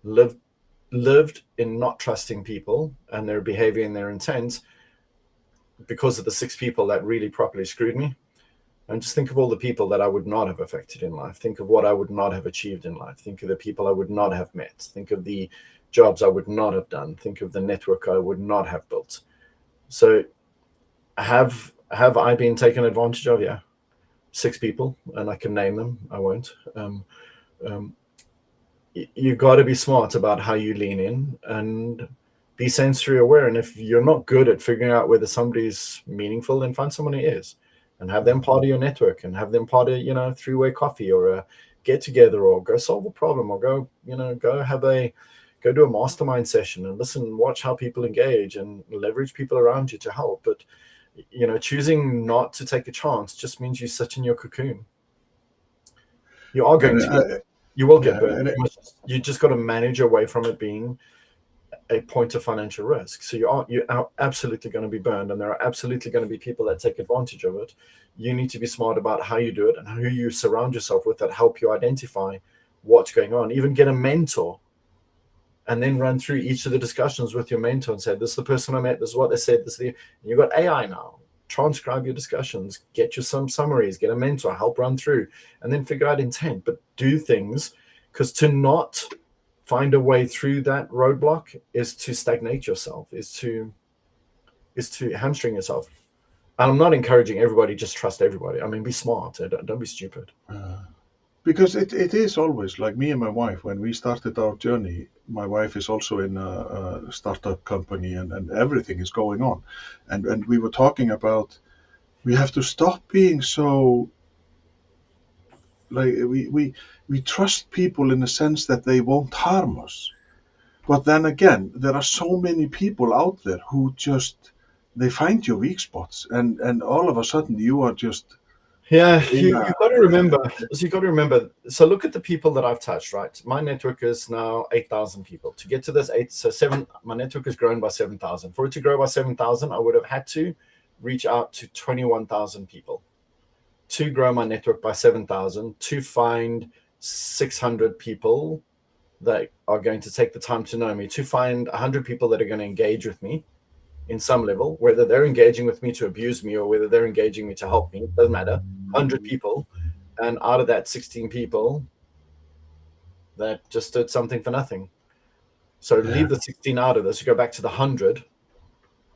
lived in not trusting people and their behavior and their intent because of the 6 people that really properly screwed me, and just think of all the people that I would not have affected in life. Think of what I would not have achieved in life. Think of the people I would not have met. Think of the jobs I would not have done. Think of the network I would not have built. So have I been taken advantage of? Yeah. 6 people, and I can name them. I won't. You got to be smart about how you lean in and be sensory aware. And if you're not good at figuring out whether somebody's meaningful, then find someone who is, and have them part of your network, and have them part of, 3-way coffee or a get together, or go solve a problem, or go do a mastermind session and listen and watch how people engage and leverage people around you to help. But choosing not to take a chance just means you sit in your cocoon. You are going to you will get burned. You just got to manage away from it being a point of financial risk. So you are absolutely going to be burned, and there are absolutely going to be people that take advantage of it. You need to be smart about how you do it and who you surround yourself with that help you identify what's going on. Even get a mentor, and then run through each of the discussions with your mentor and say, this is the person I met, this is what they said, this is and you've got AI now. Transcribe your discussions, get you some summaries, get a mentor, help run through, and then figure out intent. But do things, because to not find a way through that roadblock is to stagnate yourself, is to hamstring yourself. And I'm not encouraging everybody just trust everybody. I mean, be smart. Don't be stupid. Because it is always like me and my wife, when we started our journey, my wife is also in a startup company, and everything is going on. And we were talking about, we have to stop being so, like, we trust people in the sense that they won't harm us. But then again, there are so many people out there who just, they find your weak spots, and all of a sudden you are just... Yeah, you've got to remember. So you've got to remember. So look at the people that I've touched, right? My network is now 8,000 people. To get to this my network has grown by 7,000. For it to grow by 7,000, I would have had to reach out to 21,000 people. To grow my network by 7,000, to find 600 people that are going to take the time to know me, to find 100 people that are going to engage with me in some level, whether they're engaging with me to abuse me or whether they're engaging me to help me, it doesn't matter. 100 people, and out of that 16 people that just did something for nothing. So leave the 16 out of this, you go back to the 100.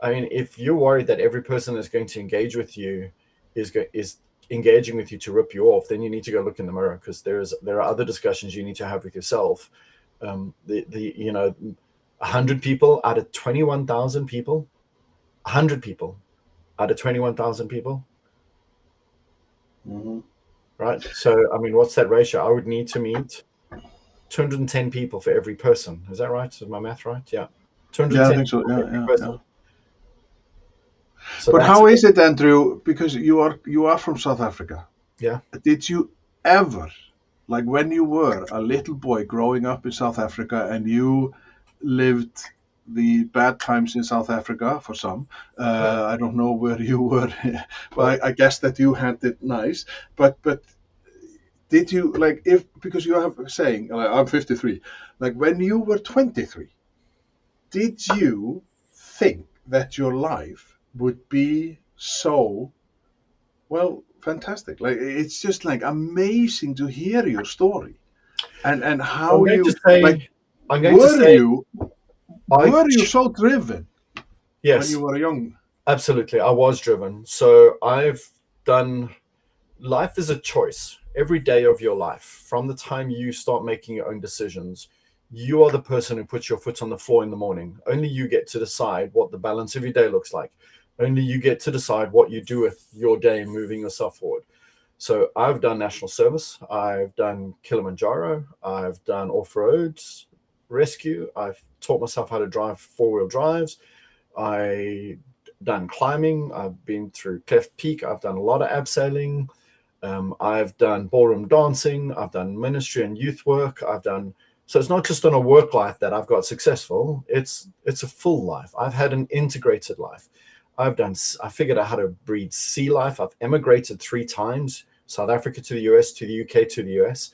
I mean, if you're worried that every person that's going to engage with you is engaging with you to rip you off, then you need to go look in the mirror, because there are other discussions you need to have with yourself. 100 people out of 21,000 people, 100 people out of 21,000 people. Mm-hmm. Right? So, I mean, what's that ratio? I would need to meet 210 people for every person. Is that right? Is my math right? Yeah. 210 yeah, I think so. Yeah. So but how is it, Andrew? Because you are from South Africa. Yeah. Did you ever, like when you were a little boy growing up in South Africa, and you lived the bad times in South Africa for some, I don't know where you were, but I guess that you had it nice. But did you, like, because you have saying, I'm 53, like when you were 23, did you think that your life would be so, well, fantastic? Like, it's just like amazing to hear your story, and how I'm going you to say, like. I'm going to say, were you so driven? Yes, when you were young? Absolutely, I was driven. So life is a choice every day of your life. From the time you start making your own decisions, you are the person who puts your foot on the floor in the morning. Only you get to decide what the balance of your day looks like. Only you get to decide what you do with your day, moving yourself forward. So I've done national service, I've done Kilimanjaro, I've done off-road rescue, I've taught myself how to drive four-wheel drives, I done climbing, I've been through Cleft Peak, I've done a lot of abseiling, I've done ballroom dancing, I've done ministry and youth work, I've done, so it's not just on a work life that I've got successful, it's a full life. I've had an integrated life. I figured out how to breed sea life. I've emigrated 3 times, South Africa to the US, to the UK, to the US.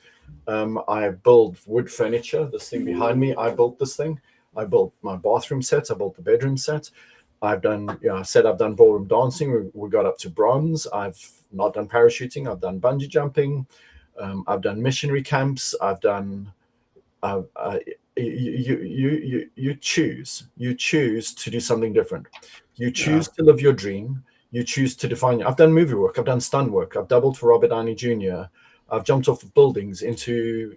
I build wood furniture. This thing behind me, I built this thing. I built my bathroom sets. I built the bedroom set. I've done, I said I've done ballroom dancing. We got up to bronze. I've not done parachuting. I've done bungee jumping. I've done missionary camps. I've done, you choose to do something different. You choose to live your dream. You choose to define it. I've done movie work. I've done stunt work. I've doubled for Robert Downey Jr. I've jumped off of buildings into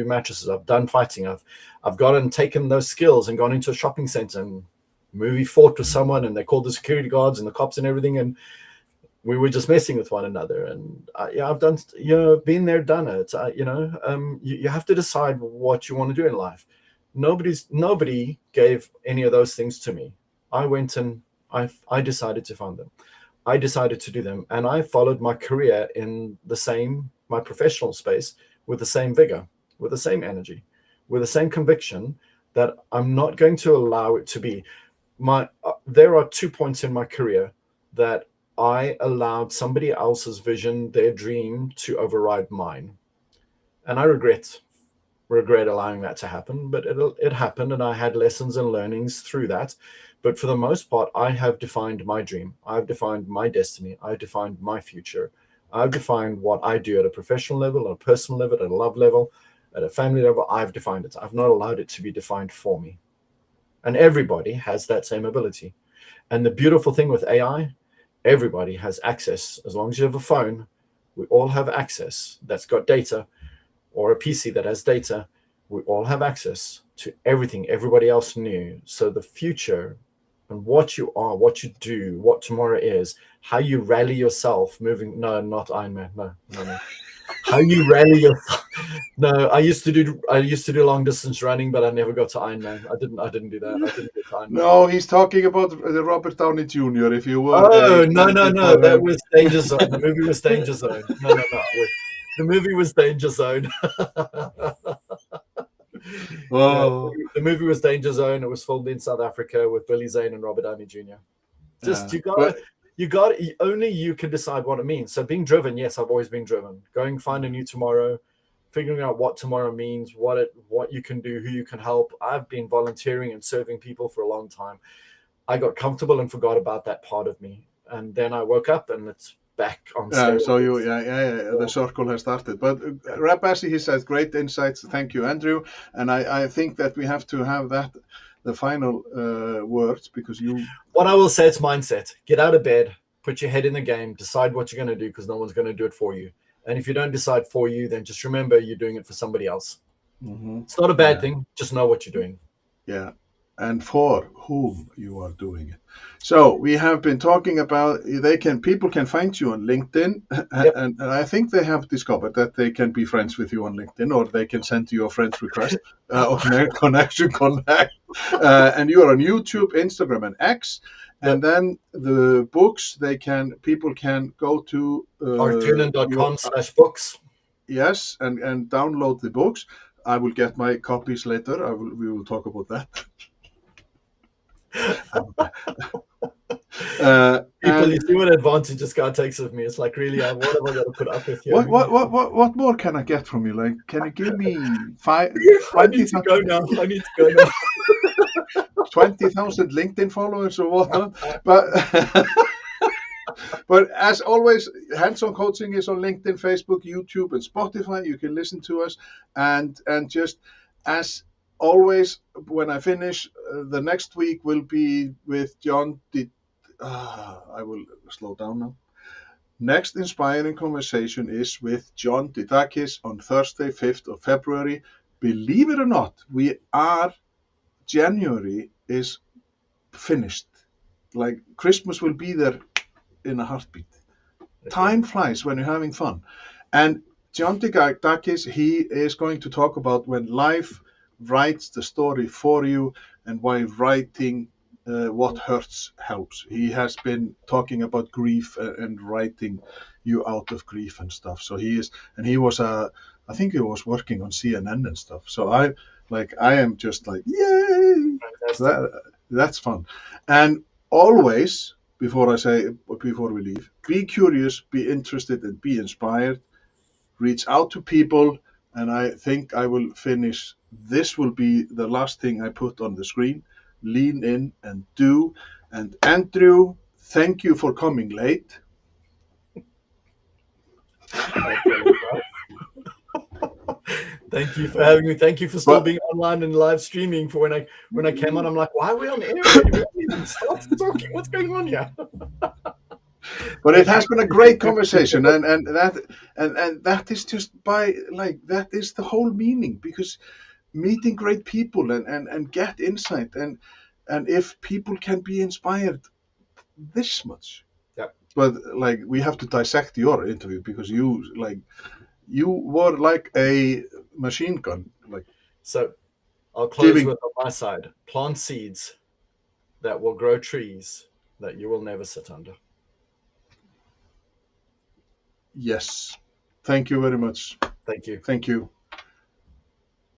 mattresses. I've done fighting. I've gone and taken those skills and gone into a shopping center and movie fought with someone, and they called the security guards and the cops and everything, and we were just messing with one another. And I've done, been there, done it. You have to decide what you want to do in life. Nobody gave any of those things to me. I went and I decided to find them. I decided to do them, and I followed my career in my professional space with the same vigor, with the same energy, with the same conviction that I'm not going to allow it to be there are 2 points in my career that I allowed somebody else's vision, their dream, to override mine, and I regret allowing that to happen, but it happened, and I had lessons and learnings through that. But for the most part, I have defined my dream. I've defined my destiny. I've defined my future. I've defined what I do at a professional level, at a personal level, at a love level, at a family level. I've defined it. I've not allowed it to be defined for me. And everybody has that same ability. And the beautiful thing with AI, everybody has access. As long as you have a phone, we all have access that's got data, or a PC that has data. We all have access to everything everybody else knew. So the future and what you are, what you do, what tomorrow is, how you rally yourself moving. No, not Iron Man. No. How you rally yourself. No, I used to do long distance running, but I never got to Iron Man. I didn't do that. I didn't get to Iron Man. No, he's talking about the Robert Downey Jr. If you were. Oh, no. That was Danger Zone. The movie was Danger Zone. No. The movie was Danger Zone. Oh. Yeah, the movie was Danger Zone. It was filmed in South Africa with Billy Zane and Robert Downey Jr. Only you can decide what it means. So being driven, yes, I've always been driven. Going find a new tomorrow, figuring out what tomorrow means, what you can do, who you can help. I've been volunteering and serving people for a long time. I got comfortable and forgot about that part of me, and then I woke up and it's back on steroids. So the circle has started. But Rab Bassi, he says, great insights. Thank you, Andrew. And I think that we have to have the final words, because What I will say, it's mindset. Get out of bed, put your head in the game, decide what you're going to do, because no one's going to do it for you. And if you don't decide for you, then just remember you're doing it for somebody else. Mm-hmm. It's not a bad thing. Just know what you're doing. Yeah. And for whom you are doing it. So we have been talking about people can find you on LinkedIn, Yep. and I think they have discovered that they can be friends with you on LinkedIn, or they can send you a friend's request or connection connect. And you are on YouTube, Instagram, and X. And then the books, people can go to arjunan.com/books. Yes, and download the books. I will get my copies later. We will talk about that. People, you see what advantage this guy takes of me. It's like, really, what have I got to put up with you? What more can I get from you? Like, can you give me I need to go now. 20,000 LinkedIn followers or whatnot? But as always, hands-on coaching is on LinkedIn, Facebook, YouTube, and Spotify. You can listen to us, and just as always, when I finish, the next week will be with John. I will slow down now. Next inspiring conversation is with John Didakis on Thursday, 5th of February. Believe it or not, January is finished. Like, Christmas will be there in a heartbeat. Time flies when you're having fun. And John Dakis, he is going to talk about when life writes the story for you and why writing what hurts helps. He has been talking about grief and writing you out of grief and stuff. So he is, and he was I think he was working on CNN and stuff. So I am just like, yay! That's fun. And always, before we leave, be curious, be interested, and be inspired. Reach out to people, and I think I will finish. This will be the last thing I put on the screen. Lean in and do. And Andrew, thank you for coming late. Thank you for having me. Thank you for still being online and live streaming. For when I came on, I'm like, why are we on air already? We haven't even started talking. What's going on here? But it has been a great conversation, and that is just that is the whole meaning, because meeting great people and get insight, and if people can be inspired this much. Yeah. But we have to dissect your interview, because you were like a machine gun. So I'll close with on my side. Plant seeds that will grow trees that you will never sit under. Yes. Thank you very much. Thank you. Thank you.